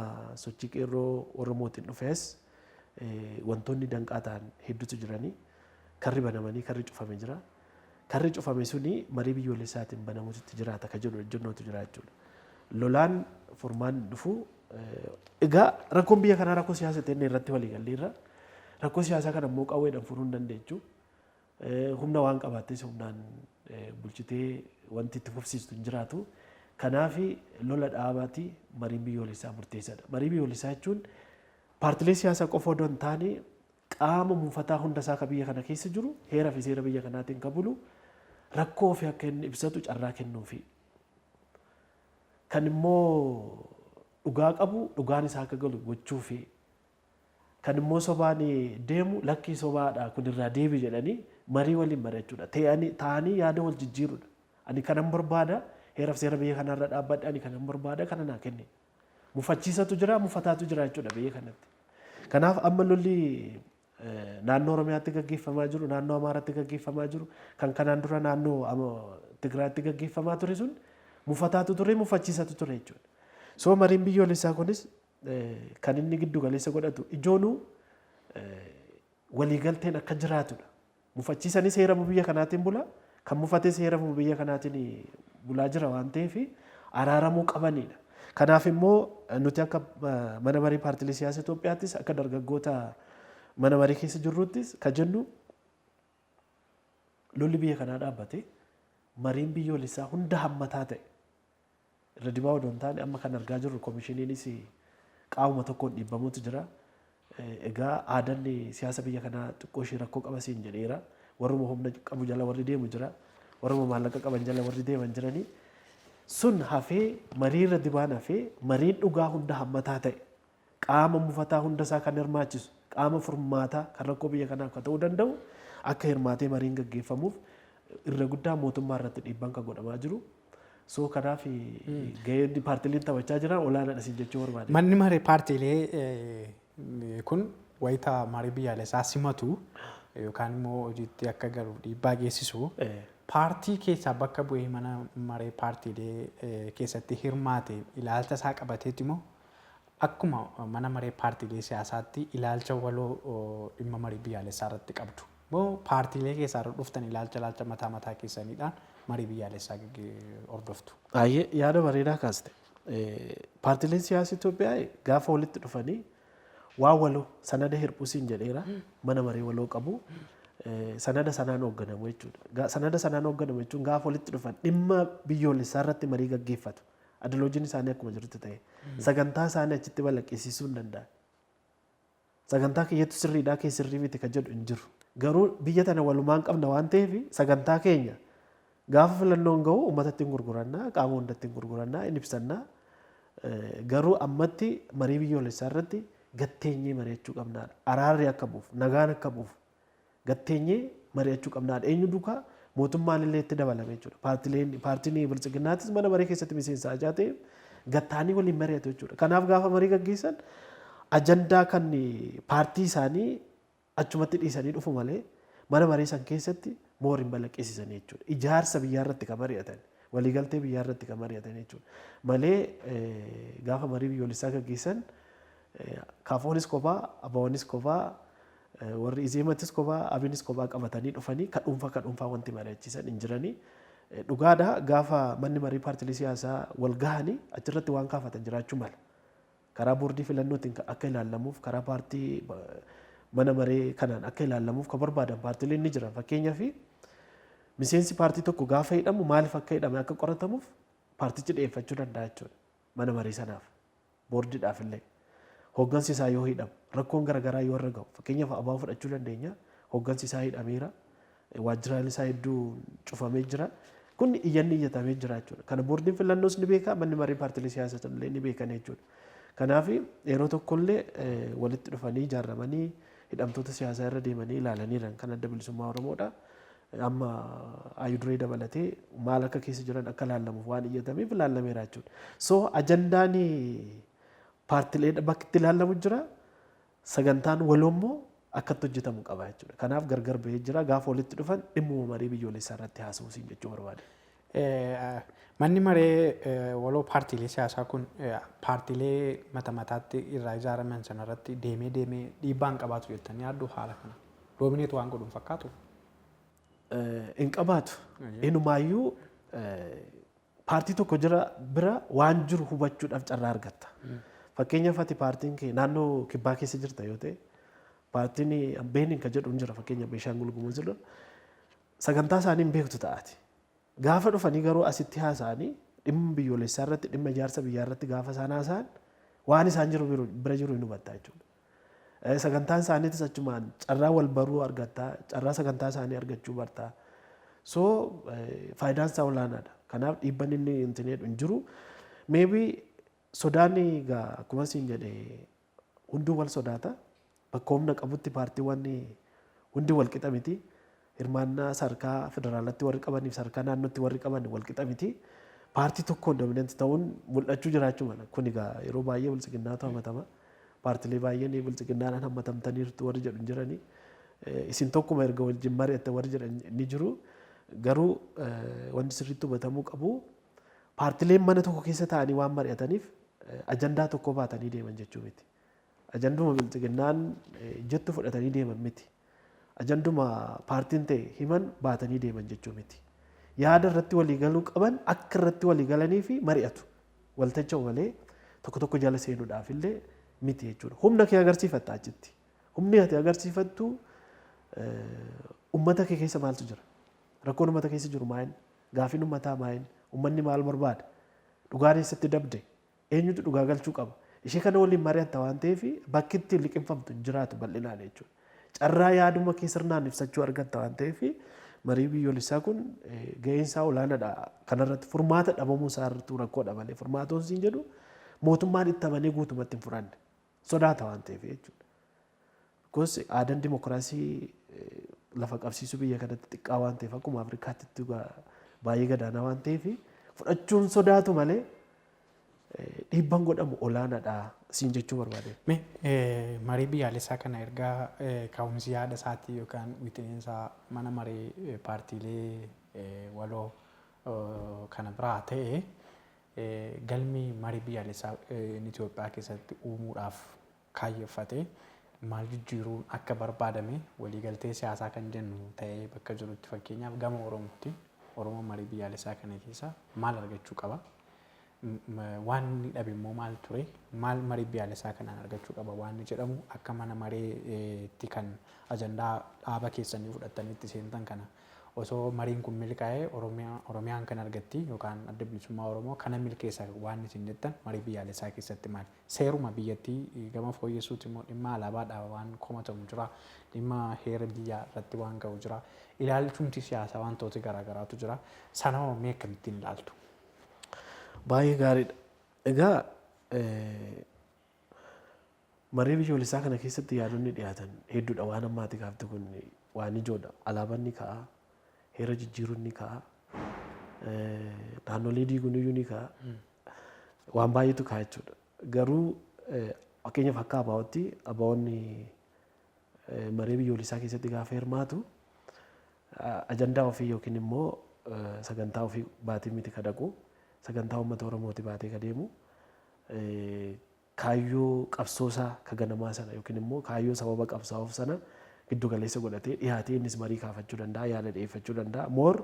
sochii qeerroo Oromootiin dhufees wantoonni danqaa ta'an hedduutu jiranii karri banamanii karri cufame jira. Karri cufame suni marii biyyoolessaatiin banamuutti jiraata kan jedhu ejjennootu jira jechuudha. Lolaan furmaan dhufu egaa rakkoon biyya kanaa rakkoo siyaasa ta'e irratti walii galleerra. Rakkoo siyaasaa kana immoo qawweedhaan furuu hin dandeechu. Humna waan qabaattis humnaan bulchitee wanti itti fufsiistu hin jiraatu. Kanaaf lola dhaabaati mariin biyyoolessaa murteessaadha. Marii biyyoolessaa jechuun paartilee siyaasaa qofa odoo hin taane qaama muunfataa hundasaa kan biyya kana keessa jiru heeraa fi seera biyya kanaatiin kan bulu rakkoo ofii akka inni ibsatu carraa kennuufi. Kan immoo dhugaa qabu dhugaan isaa akka galu gochuufi. Kan immoo sobaan deemu lakkii sobaadha kun irraa deebi jedhanii marii waliin mari'achuudha. Taa'anii yaada wal jijjiirudha. Ani kanan barbaada. Heeraaf seera biyya kanarra dhaabbadha ani kanan barbaada kana naa kenni. Mufachiisatu jira mufataatu jira jechuudha biyya kanatti. Kanaaf amma lolli naannoo Oromiyaatti gaggeeffamaa jiru, naannoo Amaaraatti gaggeeffamaa jiru, kan kanaan dura naannoo Tigraayatti gaggeeffamaa ture sun mufataatu ture mufachiisatu ture jechuudha. So mariin biyyoolessaa kunis kan inni giddu galeessa godhatu ijoonuu waliigalteen akka jiraatudha. Mufachiisanis heeramu biyya kanaatiin bula, kan mufates heeramu biyya kanaatiin bulaa jira waan ta'eef araaramuu qabanidha. Kanaaf immoo nuti akka mana marii paartilee siyaasa Itoophiyaattis akka dargaggoota mana marii keessa jirruttis kan jennu lolli biyya kanaa dhaabbate mariin biyyoolessaa hunda hammataa ta'e irra dibaa odoo hin taane amma kan argaa jirru koomishiniinis qaamuma tokkoon dhiibbamuutu jira. Egaa aadaan siyaasa biyya kanaa xiqqoo ishee rakkoo qaba siin jedheera. Warruma humna qabu jala warri deemu jira. Warruma maallaqa qaban jala warri deeman jiranii. Sun hafee marii irra dibaan hafee mariin dhugaa hunda hammataa ta'e qaama mufataa hunda isaa kan hirmaachisu qaama furmaataa kan rakkoo biyya kanaa akka ta'uu danda'u akka hirmaatee mariin gaggeeffamuuf irra guddaa mootummaa irratti dhiibbaan kan godhamaa jiru. So kanaaf gaheen paartileen taphachaa jiran olaanaadha siin jechuu barbaade. Manni maree paartiilee kun wayita marii biyyaalessaa simatu yookaan immoo hojiitti akka galu dhiibbaa geessisu paartii keessaa bakka bu'ee mana maree paartiilee keessatti hirmaate ilaalcha isaa qabateetti immoo akkuma mana maree paartiilee siyaasaatti ilaalcha waloo dhimma marii biyyaalessaa irratti qabdu. Moo paartiilee keessaa dhuftan ilaalcha mataa keessaniidhaan marii biyyaalessaa hordoftu. Yaada bareedaa kaaste. Paartileen siyaasa Itoophiyaa gaafa walitti dhufanii waa waloo sanada hir'uusiin jedheera mana maree waloo qabu sanada sanaan hoogganamu jechuudha. Sanada sanaan hoogganamu jechuun gaafa walitti dhufan dhimma biyyoolessaa irratti marii gaggeeffatu. Adaloojiin isaanii akkuma jirutti ta'e sagantaa isaanii achitti balaqqisiisuu hin danda'an. Sagantaa kiyyattu sirriidhaa kee sirrii miti kan jedhu hin jiru. Garuu biyya tana walumaan qabna waan ta'eef sagantaa keenya gaafa filannoon gahu uummatatti hin gurgurannaa qaama hundatti hin gurgurannaa hin ibsannaa. Garuu ammatti marii biyyoolessaa irratti gatteenyee mari'achuu qabnaadha. Araarri akka bu'uuf nagaan akka bu'uuf gatteenyee mari'achuu qabnaadha. Eenyu duukaa mootummaan illee itti dabalame jechuudha. Paartiin bilchiginnaatis mana marii keessatti miseensa ajaa ta'e gattaanii waliin mari'atu jechuudha. Kanaaf gaafa marii gaggeessan ajandaa kan paartii isaanii achumatti dhiisanii dhufu malee mana marii san keessatti mooriin balaqqeessisanii jechuudha. Ijaarsa biyyaa irratti kan mari'atan waliigaltee biyyaa irratti kan mari'atan jechuudha. Malee gaafa marii biyyoolessaa gaggeessan kaafoonis kophaa abawoonis kophaa warri izeematis kophaa abinis kophaa qabatanii dhufanii kan dhuunfaa wanti mari'achiisan hin jiranii. Dhugaadha gaafa manni marii paartilee siyaasaa wal gahanii achirratti waan kaafatan jiraachuu mala. Karaa boordii filannootiin akka ilaalamuuf karaa paartii mana maree kanaan akka ilaalamuuf kan barbaadan paartileen ni jiran. Fakkeenyaaf miseensi paartii tokko gaafa hidhamu maaliif akka hidhame akka qoratamuuf paartichi dhiyeeffachuu danda'a jechuudha. Mana marii sanaaf boordiidhaaf illee hooggansi isaa yoo hidhamu rakkoon garaagaraa yoo irra gahu fakkeenyaaf abaa fudhachuu dandeenya hooggansi isaa hidhameera waajjiraalee isaa hedduu cufamee jira. Kun iyyanni iyyatamee jira jechuudha. Kana boordiin filannoos ni beeka manni marii paartilee siyaasaa illee ni beekan jechuudha. Kanaaf yeroo tokkollee walitti dhufanii ijaarramanii hidhamtoota siyaasaa irra deemanii ilaalaniiran kan adda bilisummaa Oromoodha. Amma ayuduree dabalatee maal akka keessa jiran akka ilaalamuuf waan iyyatameef ilaalameera jechuudha. So ajandaan paartilee bakka itti ilaalamu jira sagantaan waloommoo akkatti hojjetamu qaba jechuudha. Kanaaf gargar bahee jira gaafa walitti dhufan dhimmuma marii biyyoolessaa irratti haasa'uusiin jechuu barbaade. Manni maree waloo paartiilee siyaasaa kun paartiilee mataatti irraa ijaaraman sanarratti deemee dhiibbaan qabaatu jettanii yaaddu haala kana. Doomineetu waan godhuun fakkaatu. Hin qabaatu. Inumaayyuu paartii tokko jira bira waan jiru hubachuudhaaf carraa argatta. Fakkeenyaaf ati paartiin kee naannoo kibbaa keessa jirta yoo ta'e paartiin Beeniin kan jedhu jira fakkeenyaaf Beeshaangul Gumuz jira sagantaa isaanii hin beektu ta'ati. Gaafa dhufanii garuu asitti haasa'anii dhimma biyyoolessaa irratti dhimma ijaarsa biyyaa irratti gaafa isaan haasa'an waan isaan jiru bira jiru hin hubatta jechuudha. Sagantaan isaaniitis achumaan carraa wal baruu argatta carraa sagantaa isaanii argachuu barta. So faayidaan isaa olaanaadha. Kanaaf dhiibban inni hin jiru. Maybe sodaan egaa akkuma siin jedhee hunduu wal sodaata. Bakka humna qabutti paartiiwwan hundi wal qixa miti. Hirmaannaa sadarkaa federaalatti warri qabaniif sadarkaa naannootti warri qaban wal qixa miti. Paartii tokkoon dominanti ta'uun mul'achuu jiraachuu mala. Kun egaa yeroo baay'ee bilchiginnaatu hamatama. Paartilee baay'een bilchiginnaadhaan hammatamtaniirtu warri jedhu jiranii. Isin tokkuma erga wajjin mari'atte warri jedhan ni jiru. Garuu wanti sirriitti hubatamuu qabu paartileen mana tokko keessa taa'anii waan mari'ataniif ajandaa tokko baatanii deeman jechuu miti. Ajanduma bilchiginnaan jettu fudhatanii deeman miti. Ajanduma paartiin ta'e himan baatanii deeman jechuu miti. Yaada irratti waliigaluu qaban akka irratti waliigalanii fi mari'atu. Waltajjii malee tokko jala seenuudhaaf illee miti jechuudha. Humna kee agarsiifatta achitti. Humni ati agarsiifattu uummata kee keessa maaltu jira? Rakkoon uummata keessa jiru maal? Gaafiin uummataa maal? Uummanni maal barbaada? Dhugaan eessatti dabde? Eenyutu dhugaa galchuu qaba? Ishee kana waliin mari'atta waan ta'eef bakki itti liqinfamtu jiraatu bal'inaan jechuudha. Carraa yaaduma kee sirnaan ibsachuu argatta waan ta'eef marii biyyoolessaa kun gaheen isaa olaanaadha. Kanarratti furmaata dhabamuu isaa irratti rakkoodha malee furmaatoon siin jedhu mootummaan itti amanee guutumatti hin furanne sodaata waan ta'eef jechuudha. Because aadaan dimokiraasii lafa qabsiisuu biyya kanatti xiqqaa waan ta'eef akkuma Afrikaatti baay'ee gadaanaa waan ta'eef fudhachuun sodaatu malee dhiibbaan godhamu olaanaadha siin jechuu barbaade. Marii biyyaalessaa kana ergaa ka'umsi yaada isaatii yookaan wixineensa mana marii paartiilee waloo kana biraa ta'e galmi marii biyyaalessaa Itoophiyaa keessatti uumuudhaaf kaayeffate maal jijjiiruun akka barbaadame waliigaltee siyaasaa kan jennu ta'ee bakka jirutti fakkeenyaaf gama Oromootti Oromoo marii biyyaalessaa kana keessa maal argachuu qaba? waan inni dhabe immoo maal ture maal marii biyyaalessaa kanaan argachuu qaba waan inni jedhamu akka mana mareetti kan ajandaa dhaaba keessanii fudhatanii itti seentan kana osoo mariin kun milkaa'ee Oromiyaan kan argatti yookaan adda bilisummaa Oromoo kana milkeessa waan isin jettan marii biyyaalessaa keessatti maali? Seeruma biyyattii gama fooyyessuuti immoo dhimma alaabaadhaa waan komatamu jira, dhimma heera biyyaa irratti waan ga'u jira, ilaalchumti siyaasaa wantoota garaagaraatu jira. Sana mee akkamittiin ilaaltu? Baay'ee gaariidha. Egaa marii biyyoolessaa kana keessatti yaadonni dhiyaatan hedduudha waan ammaati gaafte kun waan ijoodha. Alaabaan ni ka'a. Heera jijjiiruun ni ka'a. Naannolee diiguun iyyuu ni ka'a. Waan baay'eetu ka'a jechuudha. Garuu fakkeenyaaf akka abaa'otti abaa'onni marii biyyoolessaa keessatti gaafa hirmaatu ajandaa ofii yookiin immoo sagantaa ofii baatii miti kadhaqu sagantaa uummata Oromooti baatee kadeemu kaayyoo qabsoosaa ka ganamaa sana yookiin immoo kaayyoo sababa qabsaa'uuf sana giddu galeessa godhatee dhiyaatee innis marii kaafachuu danda'a yaada dhiyeeffachuu danda'a moor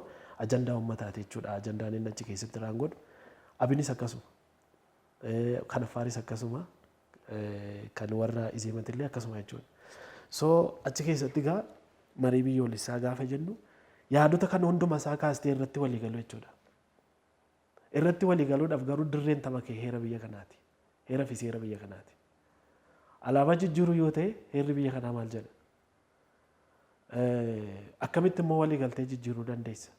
ajandaa uummataati jechuudha ajandaan inni achi keessatti raangodhu abinis akkasuma kan affaaris akkasuma kan warra izeematillee akkasuma jechuudha. So achi keessatti gaa marii biyyoolessaa gaafa jennu yaadota kan hunduma isaa kaastee irratti walii galu jechuudha. Irratti walii galuudhaaf garuu dirreen tapha kee heera biyya kanaati. Heera fi seera biyya kanaati. Alaabaa jijjiiruu yoo ta'e heerri biyya kanaa maal jedha? Akkamitti immoo walii galtee jijjiiruu dandeessa?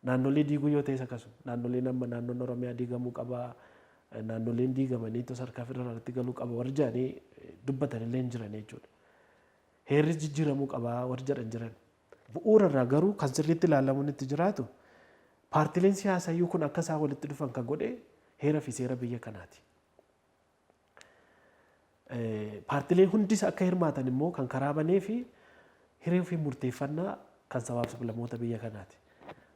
Naannolee diiguu yoo ta'es akkasuma. Naannoleen amma naannoon Oromiyaa diigamuu qaba. Naannoleen diigamanii tos harkaa federaalatti galuu qaba. Warri jedhanii dubbatanillee hin jiran jechuudha. Heerri jijjiiramuu qaba warri jedhan jiran. Bu'uurarraa garuu kan sirriitti ilaalamuun itti jiraatu paartileen siyaasaa iyyuu kun akka isaan walitti dhufan kan godhe heera fi seera biyya kanaati. Paartileen hundis akka hirmaatan immoo kan karaa banee fi hiree fi murteeffannaa kan sabaaf sablammoota biyya kanaati.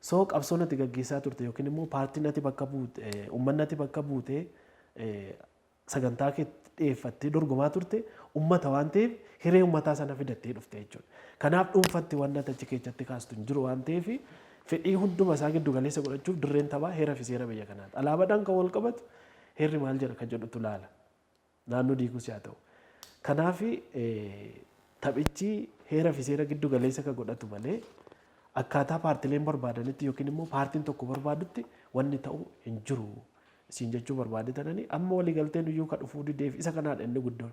So qabsoon ati gaggeessaa turte yookiin immoo paartiin ati bakka buute uummanni ati bakka buute sagantaa kee dhiyeeffattee dorgomaa turte uummata waan ta'eef hiree uummataa sana fidattee dhufte jechuudha. Kanaaf dhuunfatti waan achi keessatti kaastu hin jiru waan ta'eef fedhii hunduma isaa giddu galeessa godhachuuf dirreen taphaa heera fi seera biyya kanaati. Alaabaadhaan kan wal qabatu heerri maal jedha kan jedhutu laala. Naannoo diiguus haa ta'u. Kanaaf taphichi heera fi seera giddu galeessa kan godhatu malee akkaataa paartileen barbaadanitti yookiin immoo paartiin tokko barbaadutti wanni ta'u hin jiru. Siin jechuu barbaadetananii amma walii galteen iyyuu kan dhufuu dideef isa kanaadha inni guddoon.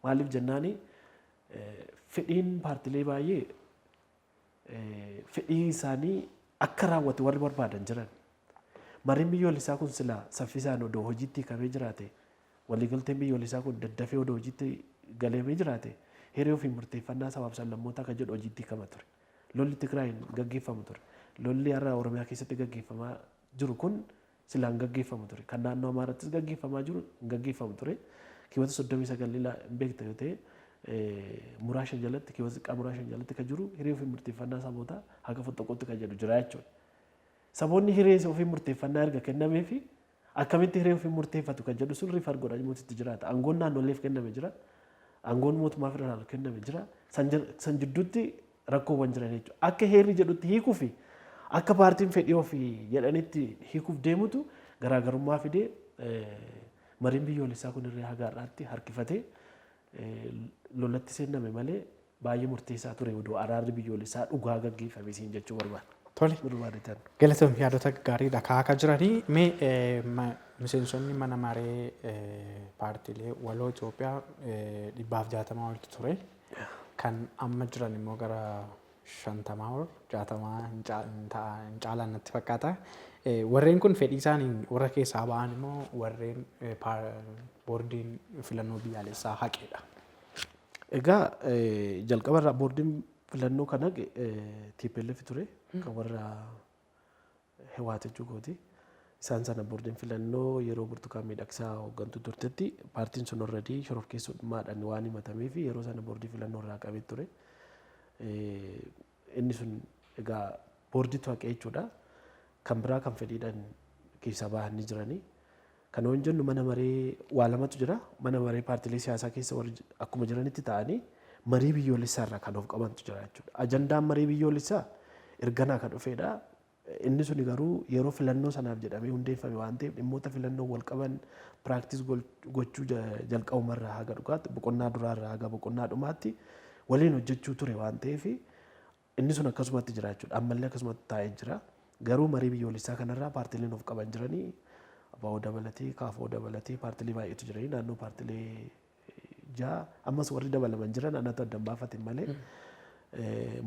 Maaliif jennaani fedhiin paartilee baay'ee fedhii isaanii akka raawwatu warri barbaadan jiran. Mariin biyyoolessaa kun silaa saffisaan odoo hojiitti hiikamee jiraate waliigalteen biyyoolessaa kun daddafee odoo hojiitti galamee jiraate hiree ofii murteeffannaa sabaaf sablammootaa kan jedhu hojiitti hiikama ture. Lolli Tigraayin gaggeeffamu ture. Lolli har'a Oromiyaa keessatti gaggeeffamaa jiru kun silaan gaggeeffamu ture. Kan naannoo Amaarattis gaggeeffamaa jiru gaggeeffamu ture. Kiiwwata 39 beekta yoo ta'e muraashan jalatti kiiwwata xiqqaa muraashan jalatti kan jiru hiree ofii murteeffannaa sabootaa haga foxxoqqootti kan jedhu jira jechuudha. Saboonni hiree ofii murteeffannaa erga kennamee fi akkamitti hiree ofii murteeffatu kan jedhu sun riifar godhamuutti jiraata. Aangoon naannoleef kenname jira. Aangoon mootummaa federaal kenname jira. San jidduutti rakkoowwan jiran jechuudha. Akka heerri jedhutti hiikuu fi akka paartiin fedhii ofii jedhanitti hiikuuf deemutu garaagarummaa fidee mariin biyyoolessaa kun irree haga har'aatti harkifatee lolatti seenname malee baay'ee murteessaa ture odoo araarri biyyoolessaa dhugaa gaggeeffame siin jechuu barbaada. Tole. Galatoom yaadota gaariidha kaa'aa jiranii mee miseensonni mana maree paartiilee waloo Itoophiyaa 160 oltu ture. Kan amma jiran immoo gara 50 ol 60 hin caalan natti fakkaata. Warreen kun fedhii isaaniin warra keessaa ba'an immoo warreen boordiin filannoo biyyaalessaa haqedha. Egaa jalqabarraa boordiin filannoo kan haqe TPLF ture kan warra Hiwaat jechuukooti. Isaan sana boordiin filannoo yeroo Burtukaan Miidhagsaa hooggantuu turtetti paartiin sun already shororkeessummaadhaan waan himatamee fi yeroo sana boordii filannoo irraa qabee ture. Inni sun egaa boordiitu haqee jechuudha. Kan biraa kan fedhiidhaan keessa bahanii jiranii. Kana waan jennu mana maree waa lamatu jira. Mana maree paartiilee siyaasaa keessa akkuma jiranitti ta'anii marii biyyoolessaa irraa kan of qabantu jira jechuudha. Ajandaan marii biyyoolessaa erganaa kan dhufedha. inni suni garuu yeroo filannoo sanaaf jedhamee hundeeffame waan ta'eef dhimmoota filannoo wal qaban piraaktis gochuu jalqabumarraa haga dhugaatti boqonnaa duraarraa haga boqonnaa dhumaatti waliin hojjechuu ture waan ta'eef inni sun akkasumatti jira jechuudha. Ammallee akkasumatti taa'ee jira. Garuu marii biyyoolessaa kanarraa paartileen of qaban jiranii ABO dabalatee KFO dabalatee paartilee baay'eetu jiranii naannoo paartilee ja'a ammas warri dabalaman jiran anatu addan baafate malee.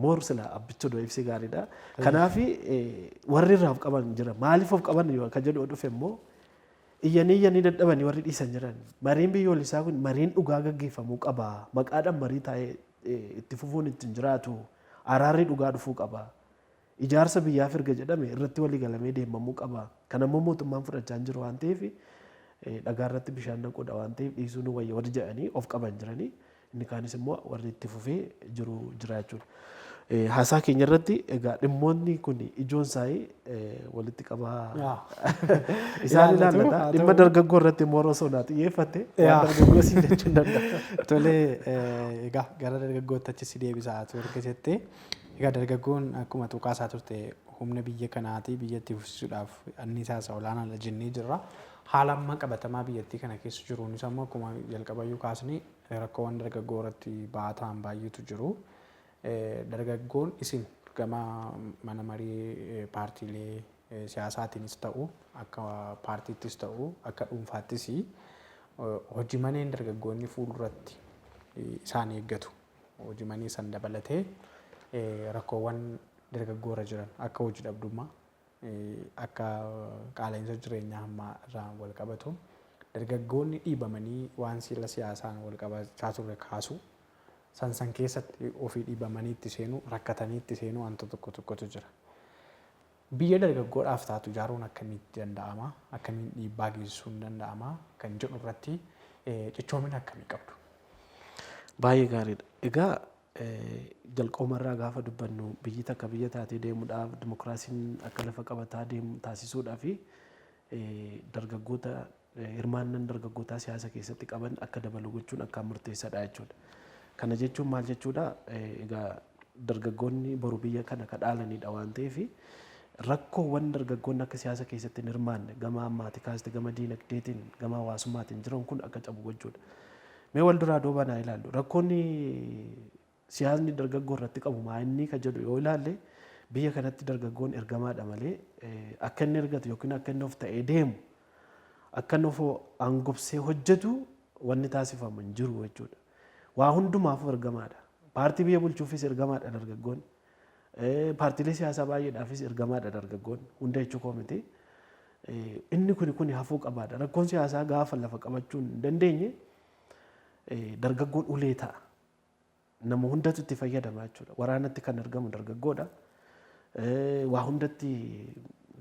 Moor sila abbicha doo ibsee gaariidha. Kanaaf warri irraa of qaban jira. Maaliif of qaban kan jedhu dhufe immoo iyyanii dadhabanii warri dhiisan jiran. Mariin biyyoolessaa kun mariin dhugaa gaggeeffamuu qaba. Maqaadhaan marii taa'ee itti fufuun ittiin jiraatu. Araarri dhugaa dhufuu qaba. Ijaarsa biyyaaf erga jedhame irratti walii galamee deemamuu qaba. Kanammoo mootummaan fudhachaa hin jiru waan ta'eef dhagaa irratti bishaan naquudha waan ta'eef dhiisuun wayya warri jedhanii of qaban jiranii. Inni kaanis immoo warri itti fufee jiru jira jechuudha. Haasaa keenya irratti egaa dhimmoonni kun ijoon isaanii walitti qabaa isaan ilaallata. Dhimma dargaggoo irratti immoo osoo naa xiyyeeffatte waan dargaggoo siin jechuu hin danda'a. Tolee egaa gara dargaggootti achi si deebisaa turte jettee egaa dargaggoon akkuma tuqaasaa turte humna biyya kanaati biyya itti fufsiisuudhaaf anniisaa olaanaa jennee jirra. Haala amma qabatamaa biyyattii kana keessa jiruunis ammoo akkuma jalqabayyuu kaasnee rakkoowwan dargaggoo irratti ba'atan baay'eetu jiru. Dargaggoon isin gama mana marii paartiilee siyaasaatiinis ta'u akka paartiittis ta'u akka dhuunfaattis hojii maneen dargaggoonni fuulduratti isaan eeggatu. Hojii manee san dabalatee rakkoowwan dargaggoo irra jiran akka hojii dhabdummaa akka qaala'insa jireenyaa ammaa irraa wal qabatu dargaggoonni dhiibamanii waan sila siyaasaan wal qabachaa turre kaasu san keessatti ofii dhiibamanii itti seenu rakkatanii itti seenu wanta tokkotu jira. Biyya dargaggoodhaaf taatu ijaaruun akkamitti danda'ama akkamiin dhiibbaa geessisuun danda'ama kan jedhu irratti cichoomina akkamii qabdu? Baay'ee gaariidha. Egaa jalqabumarraa gaafa dubbannu biyyi takka biyya taatee deemuudhaaf dimokiraasiin akka lafa qabataa deemu taasisuudhaa fi dargaggoota hirmaannaan dargaggootaa siyaasa keessatti qaban akka dabalu gochuun akkaan murteessaadha jechuudha. Kana jechuun maal jechuudha? Egaa dargaggoonni boru biyya kana ka dhaalanidha waan ta'eef rakkoowwan dargaggoonni akka siyaasa keessatti hin hirmaanne gama ammaatii kaasite gama diinagdeetiin gama hawaasummaatiin jiran kun akka cabu gochuudha. Mee wal duraa duuba naa ilaallu rakkoonni siyaasni dargaggoo irratti qabu maa inni ka jedhu yoo ilaalle biyya kanatti dargaggoon ergamaadha malee akka inni ergatu yookiin akka inni of ta'ee deemu akka inni of angobsee hojjetu wanni taasifamu hin jiru jechuudha. Waa hundumaaf ergamaadha. Paartii biyya bulchuufis ergamaadha dargaggoon. Paartiilee siyaasaa baay'eedhaafis ergamaadha dargaggoon. Hunda jechuu koo miti. Inni kun hafuu qabaadha. Rakkoon siyaasaa gaafa lafa qabachuu hin dandeenye dargaggoon ulee ta'a. Nama hundatu itti fayyadama jechuudha. Waraanatti kan argamu dargaggoodha. Waa hundatti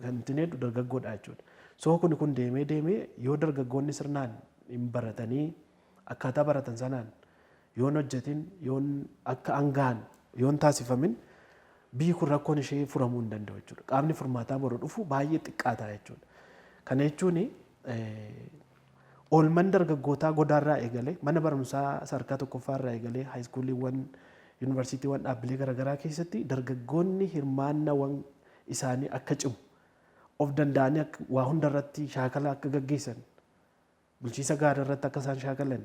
kan ittiin heddu dargaggoodha jechuudha. So kun deemee yoo dargaggoonni sirnaan hin baratanii akkaataa baratan sanaan yoon hojjetin yoon akka angaan yoon taasifamin biyyi kun rakkoon ishee furamuu hin danda'u jechuudha. Qaamni furmaataa boru dhufu baay'ee xiqqaataa jechuudha. Kana jechuun oolman dargaggootaa godaarraa eegalee mana barumsaa sadarkaa tokkoffaarraa eegalee haayiskuuliiwwan yuunivarsiitiiwwan dhaabbilee garaagaraa keessatti dargaggoonni hirmaannawwan isaanii akka cimu of danda'anii waa hundarratti shaakala akka gaggeessan bulchiisa gaarii irratti akka isaan shaakalan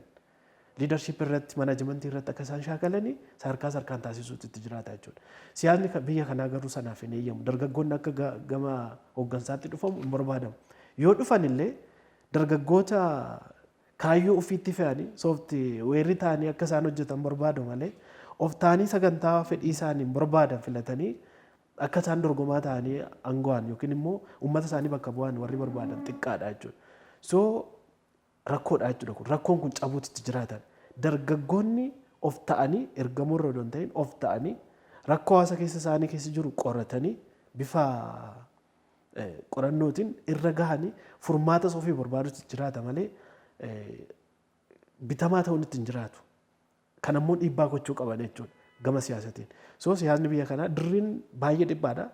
liidarshiip irratti manaajimentii irratti akka isaan shaakalanii sadarkaan taasisuutti itti jiraata jechuudha. Siyaasni biyya kanaa garuu sanaaf hin eeyyamu. Dargaggoonni akka gama hooggansaatti dhufamu hin barbaadamu. Yoo dhufan illee dargaggoota kaayyoo ofiitti fe'anii soofti weerri ta'anii akka isaan hojjetan barbaadu malee of ta'anii sagantaa fedhii isaanii barbaadan filatanii akka isaan dorgomaa ta'anii aango'an yookiin immoo uummata isaanii bakka bu'an warri barbaadan xiqqaadha jechuudha. So rakkoodha jechuudha kun rakkoon kun cabuutti jiraatan dargaggoonni of ta'anii ergamuu irra odoon ta'in of ta'anii rakkoo hawaasa keessa isaanii keessa jiru qoratanii bifa qorannootiin irra gahanii furmaata ofii barbaadutti jiraata malee bitamaa ta'uun ittiin jiraatu. Kan ammoo dhiibbaa gochuu qaban jechuudha gama siyaasatiin. So siyaasni biyya kanaa dirriin baay'ee dhiphaadha.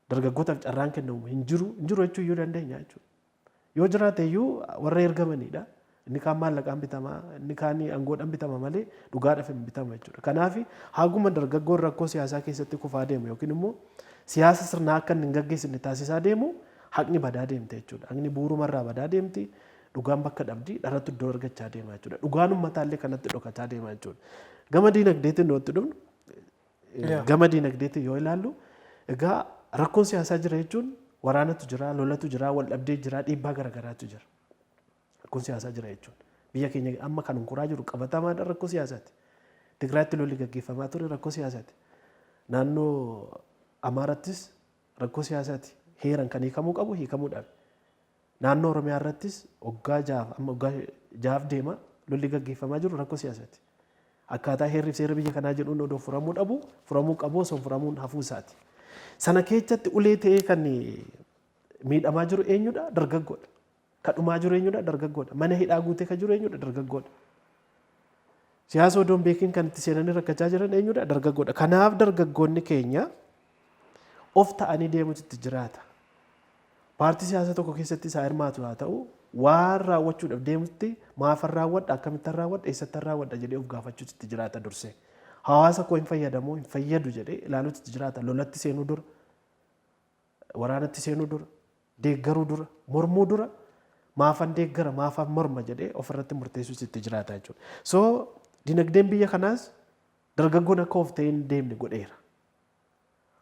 Dargaggootaaf carraan kennamu hin jiru jechuu iyyuu dandeenya jechuudha. Yoo jiraate iyyuu warra ergamanidha. Inni kaan maallaqaan bitama, inni kaan aangoodhaan bitama malee dhugaadhaaf hin bitama jechuudha. Kanaaf haguma dargaggoon rakkoo siyaasaa keessatti kufaa deemu yookiin immoo siyaasa sirnaa akka hin gaggeessine taasisaa deemu haqni badaa deemte jechuudha. Haqni bu'uurumarraa badaa deemti. Dhugaan bakka dhabdi dharratti iddoo argachaa deema jechuudha. Dhugaan uummataallee kanatti dhokachaa deema jechuudha. Gama diinagdeetiin yoo dhufnu gama diinagdeetiin yoo ilaallu egaa rakkoon siyaasaa jira jechuun waraanatu jira, lolatu jira, wal dhabdee jira, dhiibbaa garaagaraatu jira. Rakkoon siyaasaa jira jechuudha. Biyya keenya amma kan hunkuraa jiru qabatamaadha rakkoo siyaasaati. Tigraayatti lolli gaggeeffamaa ture rakkoo siyaasaati. Naannoo Amaarattis rakkoo siyaasaati. Heeran kan hiikamuu qabu hiikamuudhaaf. Naannoo Oromiyaa irrattis waggaa jahaaf deema lolli gaggeeffamaa jiru rakkoo siyaasaati. Akkaataa heerri fi seera biyya kanaa jedhuun odoo furamuu qabu osoo furamuun hafuu isaati. Sana keessatti ulee ta'ee kan miidhamaa jiru eenyudha? Dargaggoodha. Kan dhumaa jiru eenyudha? Dargaggoodha. Mana hidhaa guutee kan jiru eenyudha? Dargaggoodha. Siyaasa odoon beekiin kan itti seenanii rakkachaa jiran eenyudha? Dargaggoodha. Kanaaf dargaggoonni keenya of ta'anii deemutu itti jiraata. Paartii siyaasa tokko keessatti isaa hirmaatu haa ta'u waan raawwachuudhaaf deemutti maafan raawwadha akkamittan raawwadha eessattan raawwadha jedhee of gaafachuutu itti jiraata dursee. Hawaasa koo hin fayyadamoo hin fayyadu jedhee ilaaluutu itti jiraata. Lolatti seenuu dura, waraanatti seenuu dura, deeggaruu dura, mormuu dura maafan deeggara maafan morma jedhee ofirratti murteessuutu itti jiraata jechuudha. So dinagdeen biyya kanaas dargaggoon akka of ta'ee hin deemne godheera.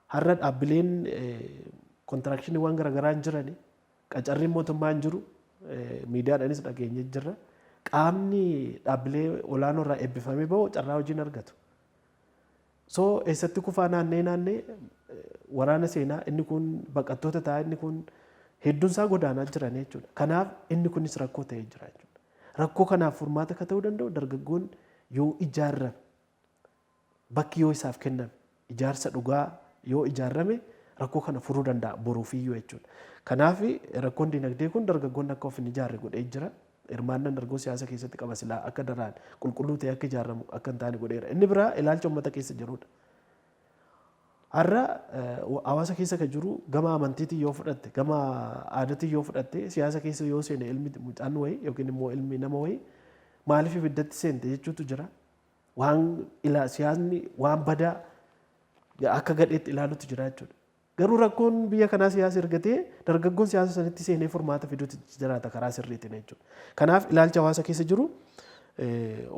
Har'a dhaabbileen kontiraakshinii garaagaraa hin jirani. Qacarriin mootummaa hin jiru. Miidiyaadhaanis dhageenye jirra. Qaamni dhaabbilee olaanoo irraa eebbifamee bahu carraa hojii hin argatu. So eessatti kufaa naannee waraana seenaa inni kun baqattoota ta'a inni kun hedduun isaa godaanaa jiran jechuudha. Kanaaf inni kunis rakkoo ta'ee jira jechuudha. Rakkoo kanaaf furmaata akka ta'uu danda'u dargaggoon yoo ijaarame bakki yoo isaaf kenname ijaarsa dhugaa yoo ijaarame rakkoo kana furuu danda'a boruufiyyuu jechuudha. Kanaaf rakkoon dinagdee kun dargaggoonni akka of hin ijaarre godhee jira. Hirmaannaan dargaggoo siyaasa keessatti qaba silaa akka daraan qulqulluu ta'e akka ijaaramu akka hin taane godheera. Inni biraa ilaalcha uummata keessa jirudha. Har'a hawaasa keessa kan jiru gama amantiitiin yoo fudhatte gama aadaatiin yoo fudhatte siyaasa keessa yoo seene ilmi mucaan wayii yookiin immoo ilmi nama wayii maaliif ibiddatti seente jechuutu jira. Siyaasni waan badaa akka gadheetti ilaaluutu jira jechuudha. Garuu rakkoon biyya kanaa siyaasa ergatee dargaggoon siyaasa sanitti seenee furmaata fiduutu jiraata karaa sirriitiin jechuudha. Kanaaf ilaalcha hawaasa keessa jiru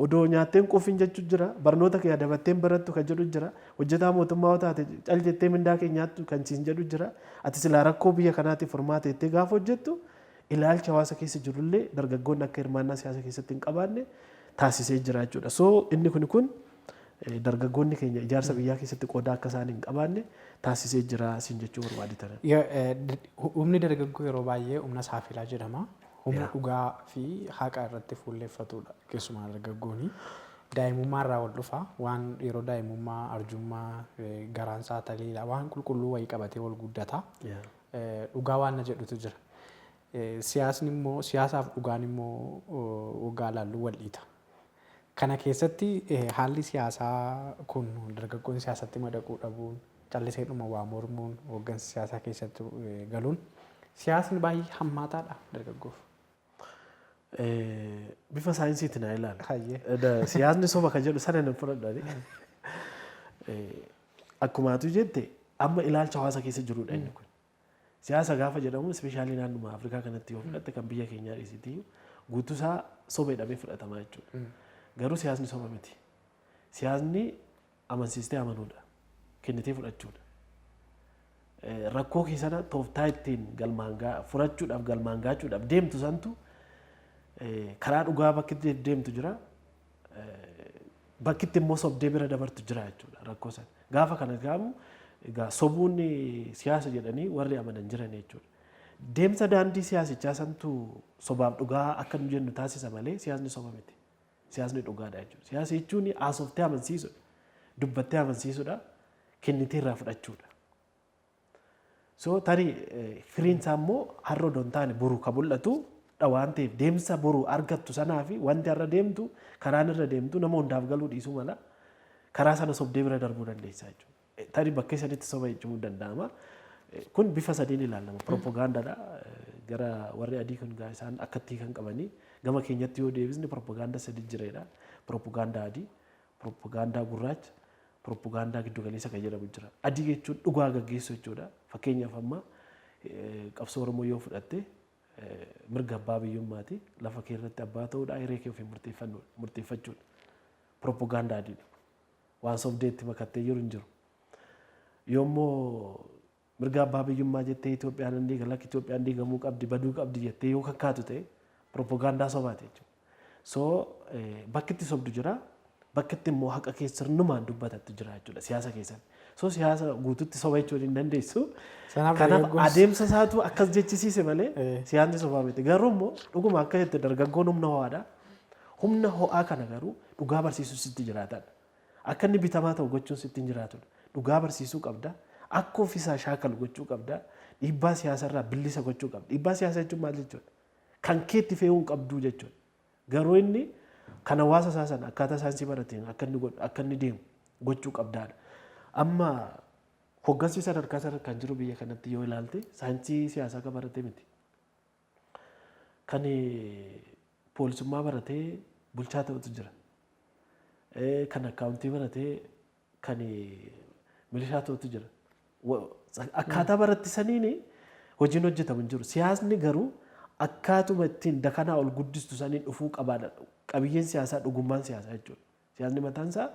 odoo nyaatteen quufin jechuun jira barnoota kee adabatteen barattu kan jedhu jira hojjetaa mootummaa yoo taate cal jettee mindaa kee nyaattu kan siin jedhu jira ati silaa rakkoo biyya kanaatiif furmaata jettee gaafa hojjettu ilaalcha hawaasa keessa jirullee dargaggoonni akka hirmaannaa siyaasa keessatti hin qabaanne taasisee jira jechuudha. So inni kun dargaggoonni keenya ijaarsa biyyaa keessatti qooda akka isaan hin qabaanne taasisee jira siin jechuu barbaaditan. Humni dargaggoo yeroo baay'ee humna saafilaa jedhama. Humna dhugaa fi haqa irratti fuulleeffatudha. Keessumaa dargaggoonni daa'imummaa irraa wal dhufa waan yeroo daa'imummaa arjummaa garaan isaa taliila waan qulqulluu wayii qabatee wal guddata. Dhugaa waan na jedhutu jira. Siyaasni immoo siyaasaaf dhugaan immoo waggaa laallu wal dhiita. Kana keessatti haalli siyaasaa kun dargaggoon siyaasatti madaquu dhabuun callisee dhuma waa mormuun hooggansa siyaasaa keessatti galuun siyaasni baay'ee hammaataadha dargaggoof. Bifa saayinsiitiin haa ilaalu. Siyaasni soba kan jedhu sana hin fudhadhu. Akkumaatu jette amma ilaalcha hawaasa keessa jirudha inni kun. Siyaasa gaafa jedhamu ispeeshaalii naannuma Afrikaa kanatti yoo fudhatte kan biyya keenyaa dhiisitii guutuusaa soba jedhamee fudhatamaa jechuudha. Garuu siyaasni soba miti. Siyaasni amansiistee amanuudha. Kennitee fudhachuudha. Rakkoo keessana tooftaa ittiin furachuudhaaf galmaan gaachuudhaaf deemtu santu karaa dhugaa bakki deemtu jira. Bakki itti immoo sobdee bira dabartu jira jechuudha rakkoo sana. Gaafa kana gaamu egaa sobuun siyaasa jedhanii warri amanan jiran jechuudha. Deemsa daandii siyaasichaa santu sobaaf dhugaa akka nu jennu taasisa malee siyaasni soba miti. Siyaasni dhugaadha jechuudha. Siyaasa jechuun haasoftee amansiisudha. Dubbattee amansiisudha. Kennitee irraa fudhachuudha. So tarii firiin isaa immoo har'a odoo hin taane boru kan mul'atu waan ta'eef deemsa boru argattu sanaa fi wanti har'a deemtu karaan irra deemtu nama hundaaf galuu dhiisuu mala karaa sana sobdee bira darbuu dandeessa jechuudha. Tarii bakka sadiitti soba jechuun danda'ama. Kun bifa sadiin ilaalama. Propagaandaadha. Gara warri adii kun isaan akkattii kan qabanii gama keenyatti yoo deebisne propagaandaa sadi jireedha. Propagaandaa adii, propagaandaa gurraacha, Propagaandaa giddu galeessa kan jedhamu jira. Adii jechuun dhugaa gaggeessu jechuudha. Fakkeenyaaf amma qabsoo Oromoo yoo fudhatte mirga abbaa biyyummaati. Lafa kee irratti abbaa ta'uudha. Hiree kee ofii murteeffachuudha. Propagaandaa adiidha. Waan sobdeetti makattee jiru hin jiru. Yoommoo mirga abbaa biyyummaa jettee Itoophiyaan hin diiga lakki Itoophiyaan diigamuu qabdi baduu qabdi jettee yoo kakkaatu ta'e propagaandaa sobaati jechuudha. So bakki itti sobdu jira. Bakka itti immoo haqa keessa sirnumaan dubbatatu jira jechuudha siyaasa keessatti. So siyaasa guutuutti soba jechuun hin dandeessu. Kanaaf adeemsa isaatu akkas jechisiise malee siyaasni sobaa miti. Garuu immoo dhuguma akka jette dargaggoon humna ho'aadha. Humna ho'aa kana garuu dhugaa barsiisuu sitti jiraatadha. Akka inni bitamaa ta'u gochuun sitti hin jiraatudha. Dhugaa barsiisuu qabda. Akka ofiisaa shaakalu gochuu qabda. Dhiibbaa siyaasarraa bilisa gochuu qabda. Dhiibbaa siyaasaa jechuun maal jechuudha? Kan keetti fe'uu hin qabduu jechuudha. Garuu inni kan hawaasa isaa sana akkaataa saayinsii barateen akka inni deemu gochuu qabdaadha. Amma hoggansi sadarkaa sadarkaan jiru biyya kanatti yoo ilaalte saayinsii siyaasaa kan barate miti. Kan poolisummaa baratee bulchaa ta'utu jira. Kan akkaawuntii baratee kan milishaa ta'utu jira. Akkaataa barattisaniin hojiin hojjetamu hin jiru. Siyaasni garuu akkaatuma ittiin dakanaa ol guddistu saniin dhufuu qabaadha. Qabiyyeen siyaasaa dhugummaan siyaasaa jechuudha. Siyaasni mataan isaa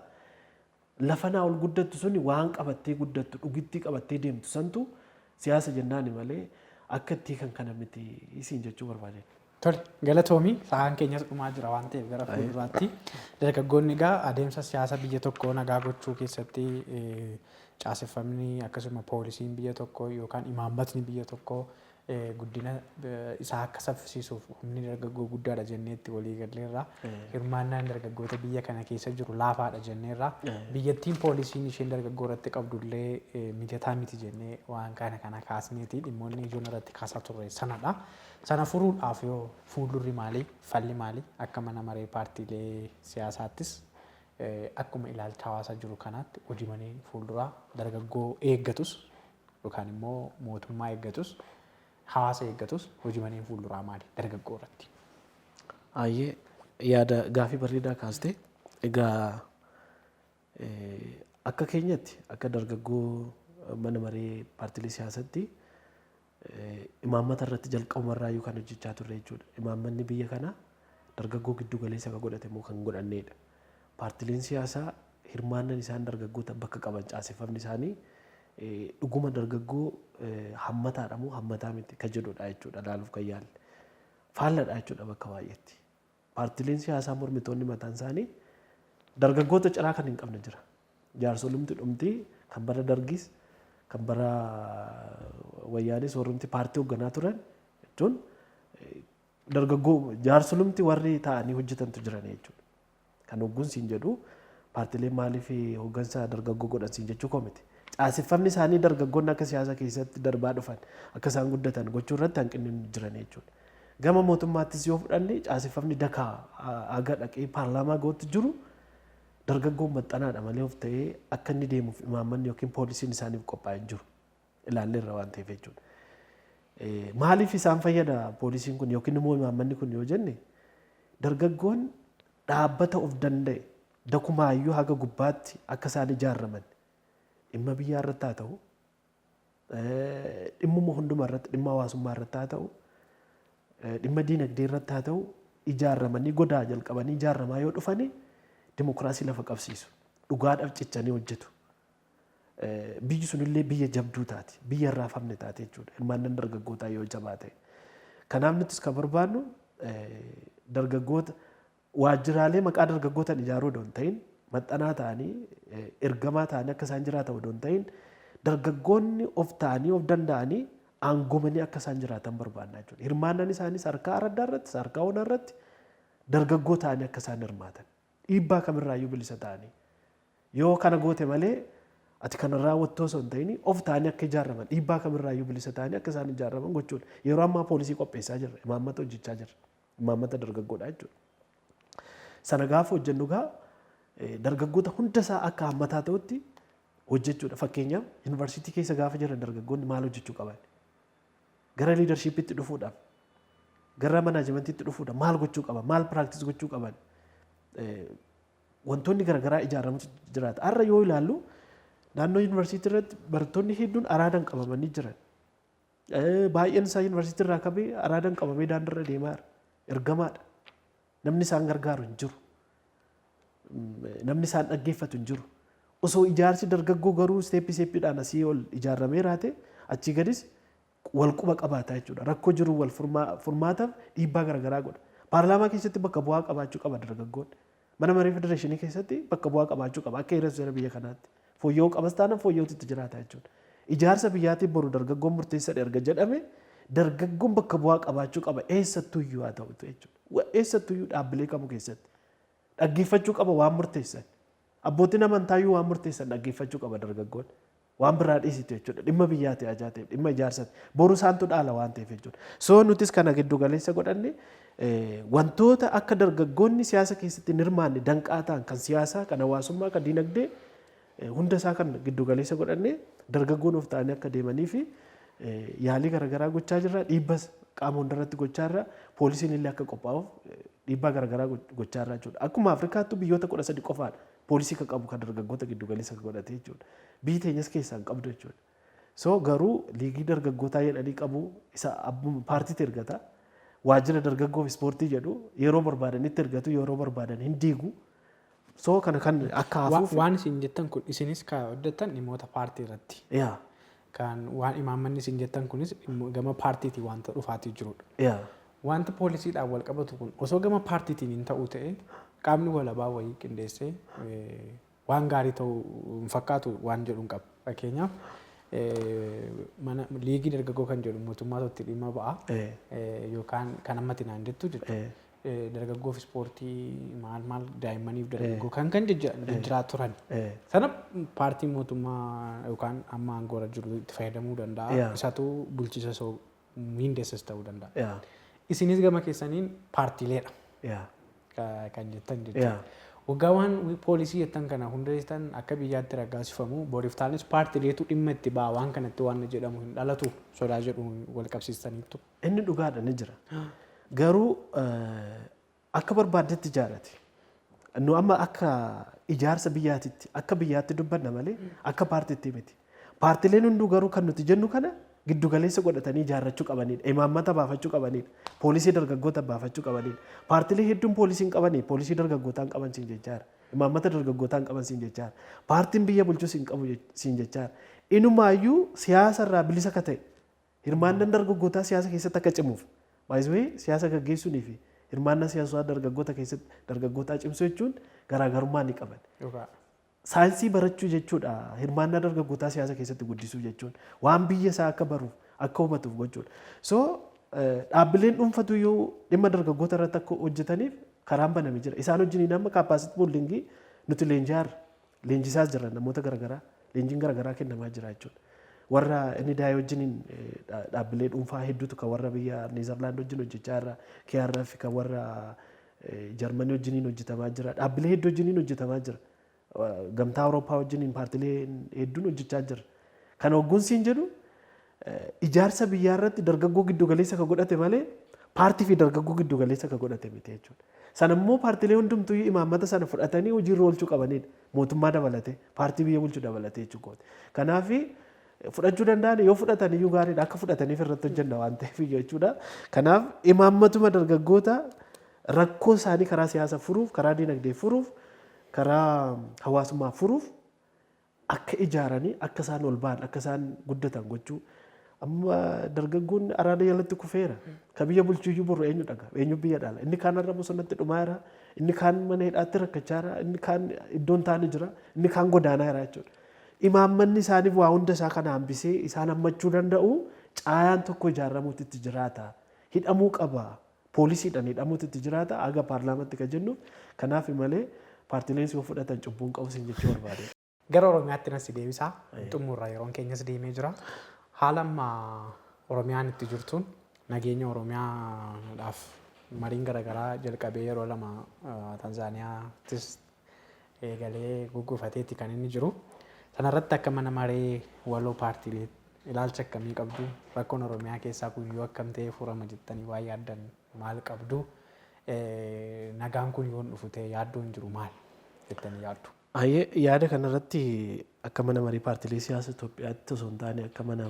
lafanaa ol guddattu suni waan qabattee guddattu dhugitti qabattee deemtu santu siyaasa jennaani malee akka itti kan kana miti isiin jechuu barbaade. Tole galatoomii sa'aan keenyas dhumaa jira waan ta'eef gara fuulduraatti dargaggoonni egaa adeemsa siyaasa biyya tokkoo nagaa gochuu keessatti caaseffamni akkasuma poolisiin biyya tokkoo yookaan imaammatni biyya tokkoo guddina isaa akka saffisiisuuf humni dargaggoo guddaadha jenneetti walii galleerra. Hirmaannaan dargaggoota biyya kana keessa jiru laafaadha jenneerra. Biyyattiin poolisiin isheen dargaggoo irratti qabdullee mijataa miti jennee waan kana kaasneeti dhimmoonni ijoon irratti kaasaa turre sanadha. Sana furuudhaaf yoo fuuldurri maalii falli maalii akka mana maree paartiilee siyaasaattis akkuma ilaalcha hawaasaa jiru kanaatti hojimanii fuulduraa dargaggoo eeggatus yookaan immoo mootummaa eeggatus hawaasa eeggatus hojimanii fuulduraa maali dargaggoo irratti? Ayyee yaada gaafii bareedaa kaaste egaa akka keenyatti akka dargaggoo mana maree paartiilee siyaasaatti imaammata irratti jalqabumarraa yoo kan hojjechaa turre jechuudha. Imaammanni biyya kanaa dargaggoo giddu galeessa kan godhate immoo kan godhannedha. Paartiileen siyaasaa hirmaannan isaan dargaggoota bakka qaban caaseffamni isaanii dhuguma dargaggoo hammataadha moo hammataa miti kan jedhudha jechuudha ilaaluuf kan yaalle. Faalladha jechuudha bakka baay'eetti. Paartiileen siyaasaa mormitoonni mataan isaanii dargaggoota ciraa kan hin qabne jira. Jaarsolumti dhumtii kan bara dargis kan bara wayyaanis warrumti paartii hoogganaa turan jechuun dargaggoo jaarsolumti warri ta'anii hojjetantu jiran jechuudha. Kan hogguun siin jedhu paartiileen maaliif hooggansa dargaggoo godhan siin jechuu koo miti. Caaseffamni isaanii dargaggoonni akka siyaasa keessatti darbaa dhufan akka isaan guddatan gochuu irratti hanqinni jiran jechuudha. Gama mootummaattis yoo fudhanne caaseffamni dakaa aga dhaqee paarlaamaa gootti jiru dargaggoon maxxanaadha malee of ta'ee akka inni deemuuf imaammanni yookiin poolisiin isaaniif qophaa'ee jiru ilaalleerra waan ta'eef jechuudha. Maaliif isaan fayyada poolisiin kun yookiin immoo imaammanni kun yoo jenne dargaggoon dhaabbata of danda'e dakumaayyuu haga gubbaatti akka isaan ijaaraman dhimma biyyaa irratti haa ta'u dhimmuma hundumaa irratti dhimma hawaasummaa irratti haa ta'u dhimma diinagdee irratti haa ta'u ijaaramanii godaa jalqabanii ijaaramaa yoo dhufanii dimokiraasii lafa qabsiisu dhugaadhaaf cichanii hojjetu. Biyyi sunillee biyya jabduu taati biyya irraa famne taate jechuudha hirmaannan dargaggootaa yoo jabaa ta'e. Kanaaf nutis kan barbaannu dargaggoota waajjiraalee maqaa dargaggootaan ijaaruu odoo hin ta'in maxxanaa ta'anii ergamaa ta'anii akka isaan jiraatan odoo hin ta'in dargaggoonni of ta'anii of danda'anii aangomanii akka isaan jiraatan barbaanna jechuudha. Hirmaannan isaaniis harkaa araddaa irratti harkaa onaa irratti dargaggoo ta'anii akka isaan hirmaatan dhiibbaa kamirraayyuu bilisa ta'anii yoo kana goote malee ati kana raawwattoo osoo hin ta'in of ta'anii akka ijaaraman dhiibbaa kamirraayyuu bilisa ta'anii akka isaan ijaaraman gochuudha. Yeroo ammaa poolisii qopheessaa jirra imaammata hojjechaa jirra imaammata dargaggoodha jechuudha. Sana gaafa hojjennu gaa dargaggoota hundasaa akka hammataa ta'utti hojjechuudha. Fakkeenyaaf yuunivarsiitii keessa gaafa jiran dargaggoonni maal hojjechuu qaban? Gara liidarshiipitti dhufuudhaaf, gara manaajimantiitti dhufuudhaaf maal gochuu qaban? Maal piraaktis gochuu qaban? wantoonni garaagaraa ijaaramutu jiraata. Har'a yoo ilaallu naannoo yuunivarsiitii irratti barattoonni hedduun araadaan qabamanii jiran. Baay'een isaa yuunivarsiitii irraa qabee araadaan qabamee daandiirra deemaa jira. Ergamaadha. Namni isaan gargaaru hin jiru. Namni isaan dhaggeeffatu hin jiru. Osoo ijaarsi dargaggoo garuu isteeppiidhaan asii ol ijaaramee raate achii gadis wal quba qabaata jechuudha. Rakkoo jiru wal furmaataaf dhiibbaa garaagaraa godha. Paarlaamaa keessatti bakka bu'aa qabaachuu qaba dargaggoon. Mana maree federeeshinii keessatti bakka bu'aa qabaachuu qaba. Akka heera seera biyya kanaatti. Fooyya'uu qabas taanaan fooyya'uutu itti jiraata jechuudha. Ijaarsa biyyaatiif boru dargaggoon murteessaadha erga jedhame dargaggoon bakka bu'aa qabaachuu qaba. Eessattuyyuu haa ta'utu jechuudha. Eessattuyyuu dhaabbilee qabu keessatti. Dhaggeeffachuu qaba waan murteessan. Abbootiin amantaayyuu waan murteessan dhaggeeffachuu qaba dargaggoon. Waan biraa dhiisitu jechuudha. Dhimma biyyaati ajaa ta'eef dhimma ijaarsaati. Boru isaantu dhaala waan ta'eef jechuudha. Soo nutis kana giddu galeessa godhanne wantoota akka dargaggoonni siyaasa keessatti hin hirmaanne danqaa ta'an kan siyaasaa, kan hawaasummaa, kan diinagdee hunda isaa kan giddu galeessa godhanne dargaggoon of ta'anii akka deemanii fi yaalii garaagaraa gochaa jirra. Dhiibbas qaama hundarratti gochaa jirra. Poolisiin illee akka qophaa'uuf dhiibbaa garaagaraa gochaa jirra jechuudha. Akkuma Afrikaattu biyyoota 13 qofaadha. Poolisii kan qabu kan dargaggoota giddu galeessa godhate jechuudha. Biyyi teenyas keessaa hin qabdu jechuudha. So garuu liigii dargaggootaa jedhanii qabu isa paartiitti ergata. Waajjira dargaggoof ispoortii jedhu yeroo barbaadanitti ergatu yeroo barbaadan hin diigu. So kana kan akka hafuuf waan isin jettan kun isinis kan hojjettan dhimmoota paartii irratti. Kan waan imaammanni isin jettan kunis gama paartiitii wanta dhufaatii jirudha. Wanta poolisiidhaan wal qabatu kun osoo gama paartiitiin hin ta'uu ta'e qaamni walabaa wayii qindeessee waan gaarii ta'uu hin fakkaatu waan jedhuun qaba. Fakkeenyaaf liigii dargaggoo kan jedhu mootummaa tokkotti dhimma ba'a yookaan kan ammatti naan jettu jechuudha. Dargaggoof ispoortii maal daa'immaniif dargaggoo kan jijjiiraa turan. Sana paartiin mootummaa yookaan amma aangoorra jiru itti fayyadamuu danda'a. Isaatu bulchiisa soo miindeessas ta'uu danda'a. Isinis gama keessaniin paartiileedha. Kan jettan jechuudha. Waggaa waan poolisii jettan kana hundeessitan akka biyyaatti raggaasifamu boriif taanis paartiileetu dhimma itti ba'a waan kanatti waan jedhamu hin dhalatu sodaa jedhu wal qabsiistaniittu. Inni dhugaadha ni jira. Garuu akka barbaaddetti ijaarate. Nu amma akka ijaarsa biyyaatitti akka biyyaatti dubbanna malee akka paartiitti miti. Paartiileen hunduu garuu kan nuti jennu kana giddu galeessa godhatanii ijaarrachuu qabanidha. Imaammata baafachuu qabanidha. Poolisii dargaggoota baafachuu qabanidha. Paartiilee hedduun poolisiin qabanii poolisii dargaggootaan qaban siin jechaadha. Imaammata dargaggootaan qaban siin jechaadha. Paartiin biyya bulchuu siin qabu siin jechaadha. Inumaayyuu siyaasa irraa bilisa akka ta'e hirmaannaan dargaggootaa siyaasa keessatti akka cimuuf. Baay'ee siyaasa gaggeessuunii fi hirmaannaa siyaasaa dargaggoota keessatti dargaggootaa cimsuu jechuun garaagarummaa ni qaban. Saayinsii barachuu jechuudha. Hirmaannaa dargaggootaa siyaasa keessatti guddisuu jechuun waan biyya isaa akka baruuf akka hubatuuf gochuudha. So dhaabbileen dhuunfatu yoo dhimma dargaggoota irratti akka hojjetaniif karaan banamee jira. Isaan wajjin amma kaappaasitii boolingii nuti leenjisaas jirra namoota garaagaraa leenjiin garaagaraa kennamaa jira jechuudha. Warra inni daa'ee wajjin dhaabbilee dhuunfaa hedduutu kan warra biyya Neezerlaand wajjin hojjechaa jira. KRF kan warra Jarmanii wajjin hojjetamaa jira. Dhaabbilee hedduu wajjin hojjetamaa jira. Gamtaa Awurooppaa wajjin paartiilee hedduun hojjechaa jira. Kan hoggunsiin jedhu ijaarsa biyyaa irratti dargaggoo giddu galeessa kan godhate malee paartii fi dargaggoo giddu galeessa kan godhate miti jechuudha. Sana immoo paartiilee hundumtuu imaammata sana fudhatanii hojiirra oolchuu qabanidha. Mootummaa dabalatee paartii biyya bulchuu dabalatee jechuudha. Kanaaf fudhachuu danda'an yoo fudhatan iyyuu gaariidha akka fudhataniif irratti hojjenna waan ta'eef jechuudha. Kanaaf imaammatuma dargaggoota rakkoo isaanii karaa siyaasaa furuuf karaa diinagdee furuuf karaa hawaasummaa furuuf akka ijaaranii akka isaan ol ba'an akka isaan guddatan gochuu. Amma dargaggoonni araada jalatti kufeera. Kan biyya bulchuuyyuu boru eenyu dhaga eenyu biyya dhaala. Inni kaan irra bosonatti dhumaa jira. Inni kaan mana hidhaatti rakkachaa jira. Inni kaan iddoon taa'anii jira. Inni kaan godaanaa jira jechuudha. Imaammanni isaaniif waa hunda isaa kana hambisee isaan hammachuu danda'u caayaan tokko ijaaramuutti itti jiraata. Hidhamuu qaba. Poolisiidhaan hidhamuutti itti jiraata. Aga paarlaamaatti kan jennu kanaaf malee paartiileen yoo fudhatan cubbuun qabu sin jechuu barbaade. Gara Oromiyaatti nasi deebisaa xumurra yeroon keenyas deemee jira. Haala amma Oromiyaan itti jirtuun nageenya Oromiyaadhaaf mariin garaagaraa jalqabee yeroo lama Tanzaaniyaattis eegalee gugguufateetti kan inni jiru. Sanarratti akka mana maree waloo paartiilee ilaalcha akkamii qabdu rakkoon Oromiyaa keessaa guyyuu akkam ta'ee furama jettanii waa yaaddan maal qabdu nagaan kun yoo dhufu ta'e yaaddoon jiru maal? jettanii yaaddu? Yaada kanarratti akka mana marii paartilee siyaasa Itoophiyaatti osoo hin taane akka mana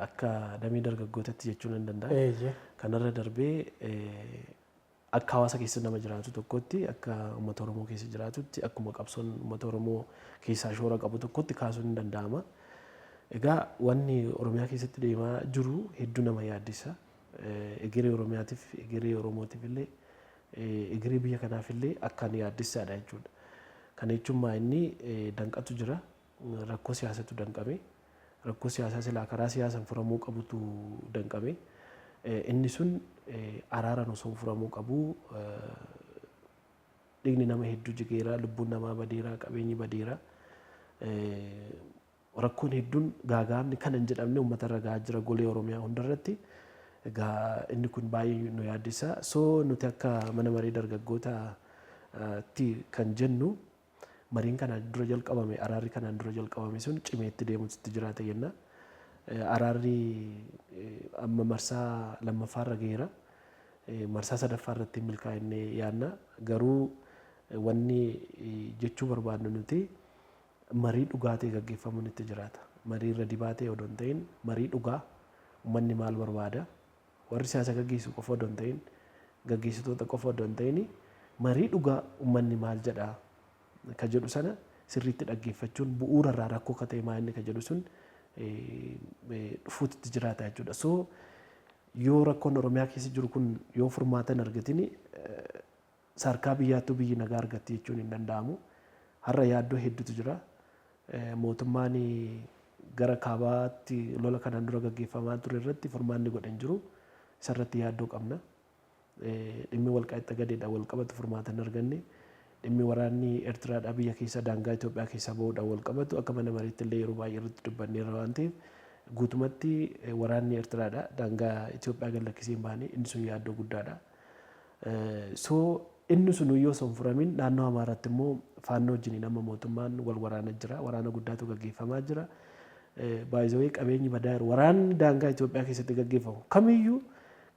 akka damee dargaggootaatti jechuun hin danda'a. Kanarra darbee akka hawaasa keessa nama jiraatu tokkotti akka uummata Oromoo keessa jiraatutti akkuma qabsoon uummata Oromoo keessaa shoora qabu tokkotti kaasuun hin danda'ama. Egaa wanni Oromiyaa keessatti deemaa jiru hedduu nama yaaddessa. Egeree Oromiyaatiif, egeree Oromootiif illee, egeree biyya kanaaf illee akkaan yaaddessaadha jechuudha. Kana jechuun inni danqatu jira. Rakkoo siyaasatu danqame. Rakkoo siyaasaa silaa karaa siyaasaan furamuu qabutu danqame. Inni sun araaraan osoo furamuu qabu dhiigni nama hedduu jigeera, lubbuun namaa badeera, qabeenyi badeera. Rakkoon hedduun gaagaamni kan hin jedhamne uummata irra gahaa jira golee Oromiyaa hundarratti. Egaa inni kun baay'ee nu yaaddessa. Nuti akka mana marii dargaggootaatti kan jennu mariin kanaan dura jalqabame, araarri kanaan dura jalqabame sun cimeetti deemuutti jiraata jenna. Araarri amma marsaa lammaffaarra geera. Marsaa sadaffaarratti milkaa'inne yaadna. Garuu wanni jechuu barbaadnu nuti marii dhugaa ta'e gaggeeffamuun itti jiraata. Marii irra dibaatee odoo hin ta'in marii dhugaa uummanni maal barbaada? Warri siyaasa gaggeessu qofa odoo hin ta'in gaggeessitoota qofa odoo hin ta'in marii dhugaa uummanni maal jedhaa ka jedhu sana sirriitti dhaggeeffachuun bu'uura irraa rakkoo ka ta'e maa inni ka jedhu sun dhufuutti jiraata jechuudha. Yoo rakkoon Oromiyaa keessa jiru kun yoo furmaata hin argatin sadarkaa biyyaattuu biyyi nagaa argatti jechuun hin danda'amu. Har'a yaaddoo hedduutu jira. Mootummaan gara kaabaatti lola kanaan dura gaggeeffamaa ture irratti furmaanni godhan jiru. Isarratti yaaddoo qabna. Dhimmi Walqaaxxa Gadeedhaan wal qabatu furmaata hin arganne. Dhimmi waraanni Eertiraadhaa biyya keessa daangaa Itoophiyaa keessaa bahuudhaan wal qabatu akka mana mariitti illee yeroo baay'ee irratti dubbanneerra waan ta'eef guutumatti waraanni Eertiraadhaa daangaa Itoophiyaa gad lakkisee hin baane inni sun yaaddoo guddaadha. Inni sun yoo son furamin naannoo Amaaraatti immoo faannoo wajjin nama mootummaan wal waraana jira. Waraana guddaatu gaggeeffamaa jira. Baay'ee qabeenyi badaa jiru. Waraanni daangaa Itoophiyaa keessatti gaggeeffamu kamiyyuu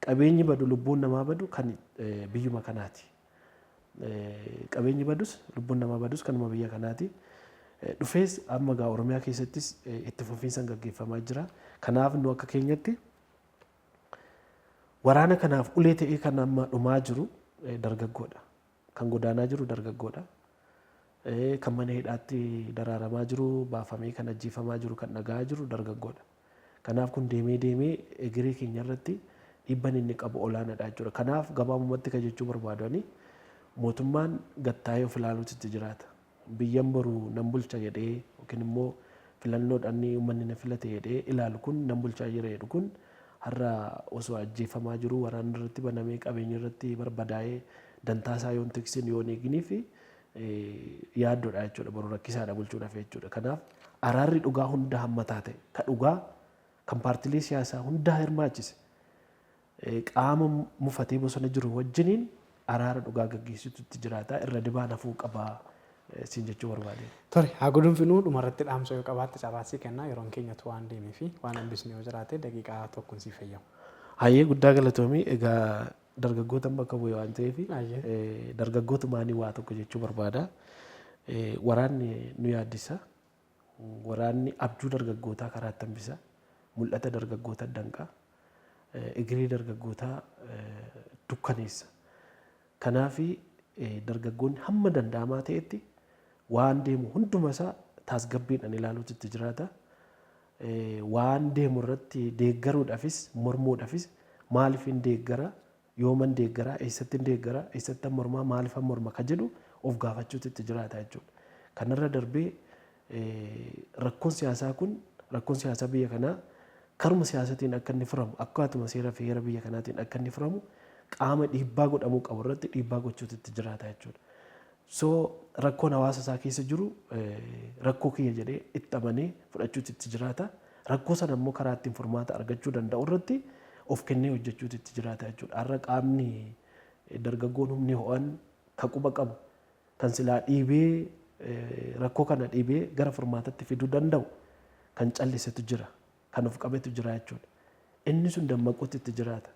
qabeenyi badu lubbuun namaa badu kan biyyuma kanaati. Qabeenyi badus lubbuun namaa badus kanuma biyya kanaati. Dhufees amma gaa Oromiyaa keessattis itti fufiinsaan gaggeeffamaa jira. Kanaaf nu akka keenyatti waraana kanaaf ulee ta'ee kan amma dhumaa jiru dargaggoodha. Kan godaanaa jiru dargaggoodha. Kan mana hidhaatti daraaramaa jiru, baafamee kan ajjeefamaa jiru, kan dhagahaa jiru dargaggoodha. Kanaaf kun deemee egeree keenya irratti dhiibbaan inni qabu olaanaadha jechuudha. Kanaaf gabaabumatti kan jechuu barbaadani mootummaan gattaa'ee of ilaaluutti jiraata. Biyyan boruu nan bulcha jedhee yookiin immoo filannoodhaan uummanni na filate jedhee ilaalu kun nan bulchaa jira jedhu kun har'a osoo ajjeefamaa jiru waraanni irratti banamee qabeenya irratti barbadaa'ee dantaasaa yoon tiksin yoon eeginiif yaaddoodha jechuudha. Boruu rakkisaadha bulchuudhaaf jechuudha. Kanaaf araarri dhugaa hunda hammataa ta'e kan dhugaa kan paartilee siyaasaa hundaa hirmaachise qaama mufatee bosona jiru wajjiniin araara dhugaa gaggeessitutti jiraata. Irra dibaan hafuu qabaa siin jechuu barbaade. Tore haa gudunfinuu dhumarratti dhaamsa yoo qabaatte cabaasii kennaa yeroon keenyatu waan deemee fi waan hambisne yoo jiraate daqiiqaa tokkoon siif fayyamu. Hayyee guddaa galatoomii egaa dargaggoota bakka bu'e waan ta'eef dargaggootumaanii waa tokko jechuu barbaada. Waraanni nu yaaddisa. Waraanni abjuu dargaggootaa karaatti hambisa. Mul'ata dargaggoota danqa. Egeree dargaggootaa dukkaneessa. Kanaaf dargaggoonni hamma danda'amaa ta'etti waan deemu hunduma isaa tasgabbiidhaan ilaaluutti jiraata. Waan deemu irratti deeggaruudhaafis mormuudhaafis maaliif hin deeggara yooman deeggara eessatti hin deeggara eessatti mormaa maaliif morma ka jedhu of gaafachuutti jiraata jechuudha. Kanarra darbee rakkoon siyaasaa kun rakkoon siyaasaa biyya kanaa karuma siyaasatiin akka inni furamu akkaatuma seera fi heera biyya kanaatiin akka inni furamu qaama dhiibbaa godhamuu qabu irratti dhiibbaa gochuutti jiraata jechuudha. Rakkoon hawaasa isaa keessa jiru rakkoo kiyya jedhee itti amanee fudhachuutti jiraata. Rakkoo sana immoo karaa ittiin furmaata argachuu danda'u irratti of kennee hojjechuutti jiraata jechuudha. Har'a qaamni dargaggoon humni ho'an kan quba qabu kan silaa dhiibee rakkoo kana dhiibee gara furmaatatti fiduu danda'u kan callisetu jira. Kan of qabetu jira jechuudha. Inni sun dammaquutti jiraata.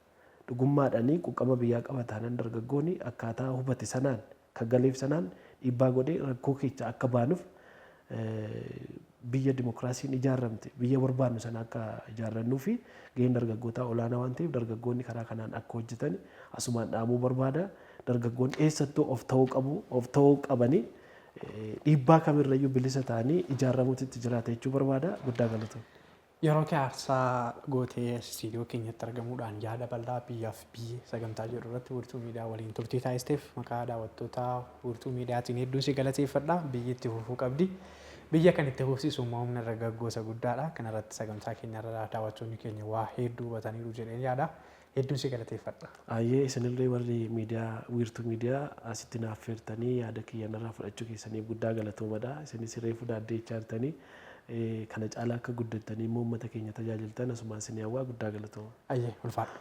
Dhugummaadhaanii quuqama biyyaa qaba taanaan dargaggoonni akkaataa hubate sanaan kan galeef sanaan dhiibbaa godhee rakkoo keessa akka baanuuf biyya dimokiraasiin ijaaramte biyya barbaannu sana akka ijaarrannuu fi gaheen dargaggootaa olaanaa waan ta'eef dargaggoonni karaa kanaan akka hojjetan asumaan dhaamuu barbaada. Dargaggoonni eessattuu of ta'uu qabanii dhiibbaa kamirrayyuu bilisa ta'anii ijaarramuutti jiraata jechuu barbaada. Guddaa galatoomna. Yeroo keessa gootee istiidiyoo keenyatti argamuudhaan yaada bal'aa biyyaaf biyya sagantaa jedhu irratti wiirtuu miidiyaa waliin turtii taasisteef maqaa daawwattoota wiirtuu miidiyaatiin hedduun si galateeffadha. Biyyi itti fufuu qabdi. Biyya kan itti fufsiisu humna dargaggoota guddaadha. Kana irratti sagantaa keenya irraa daawwattoonni keenya waa hedduu hubataniiru jedheen yaada. Hedduun si galateeffadha. Ayyee isinillee warri miidiyaa wiirtuu miidiyaa asitti naaf feertanii yaada kiyyan irraa fudhachuu keessanii guddaa galatoomadha. Isinis reefu daaddeechaa jirtanii kana caalaa akka guddatanii immoo uummata keenya tajaajiltan asumaan isin hawwaa guddaa galatooma. Ayyee ulfaadha.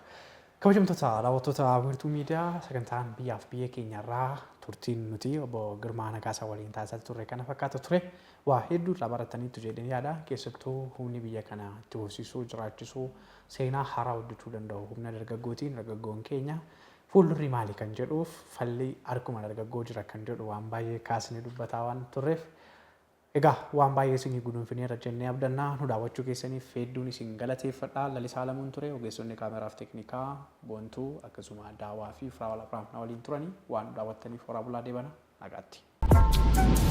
Kabajamtoota daawwattoota wiirtuu miidiyaa sagantaan biyyaaf biyya keenyarraa turtiin nuti obbo Girmaa Nagaasaa waliin taasisaa turre kana fakkaata ture. Waa hedduu irraa barataniitu jedheen yaada. Keessattuu humni biyya kana itti fufsiisuu jiraachisuu seenaa haaraa hojjechuu danda'u humna dargaggootiin dargaggoon keenya fuuldurri maali kan jedhuuf falli harkuma dargaggoo jira kan jedhu waan baay'ee kaasnee dubbataa waan turreef egaa waan baay'ee isinii guduunfineerra jennee abdannaa nu daawwachuu keessaniif hedduun isin galateeffadha. Lalisaa Lamuun ture ogeessonni kaameraaf teeknikaa Boontuu akkasuma Daawaa fi Firaawal Abiraam waliin turanii waan daawwattaniif horaa bulaa deebana nagaatti.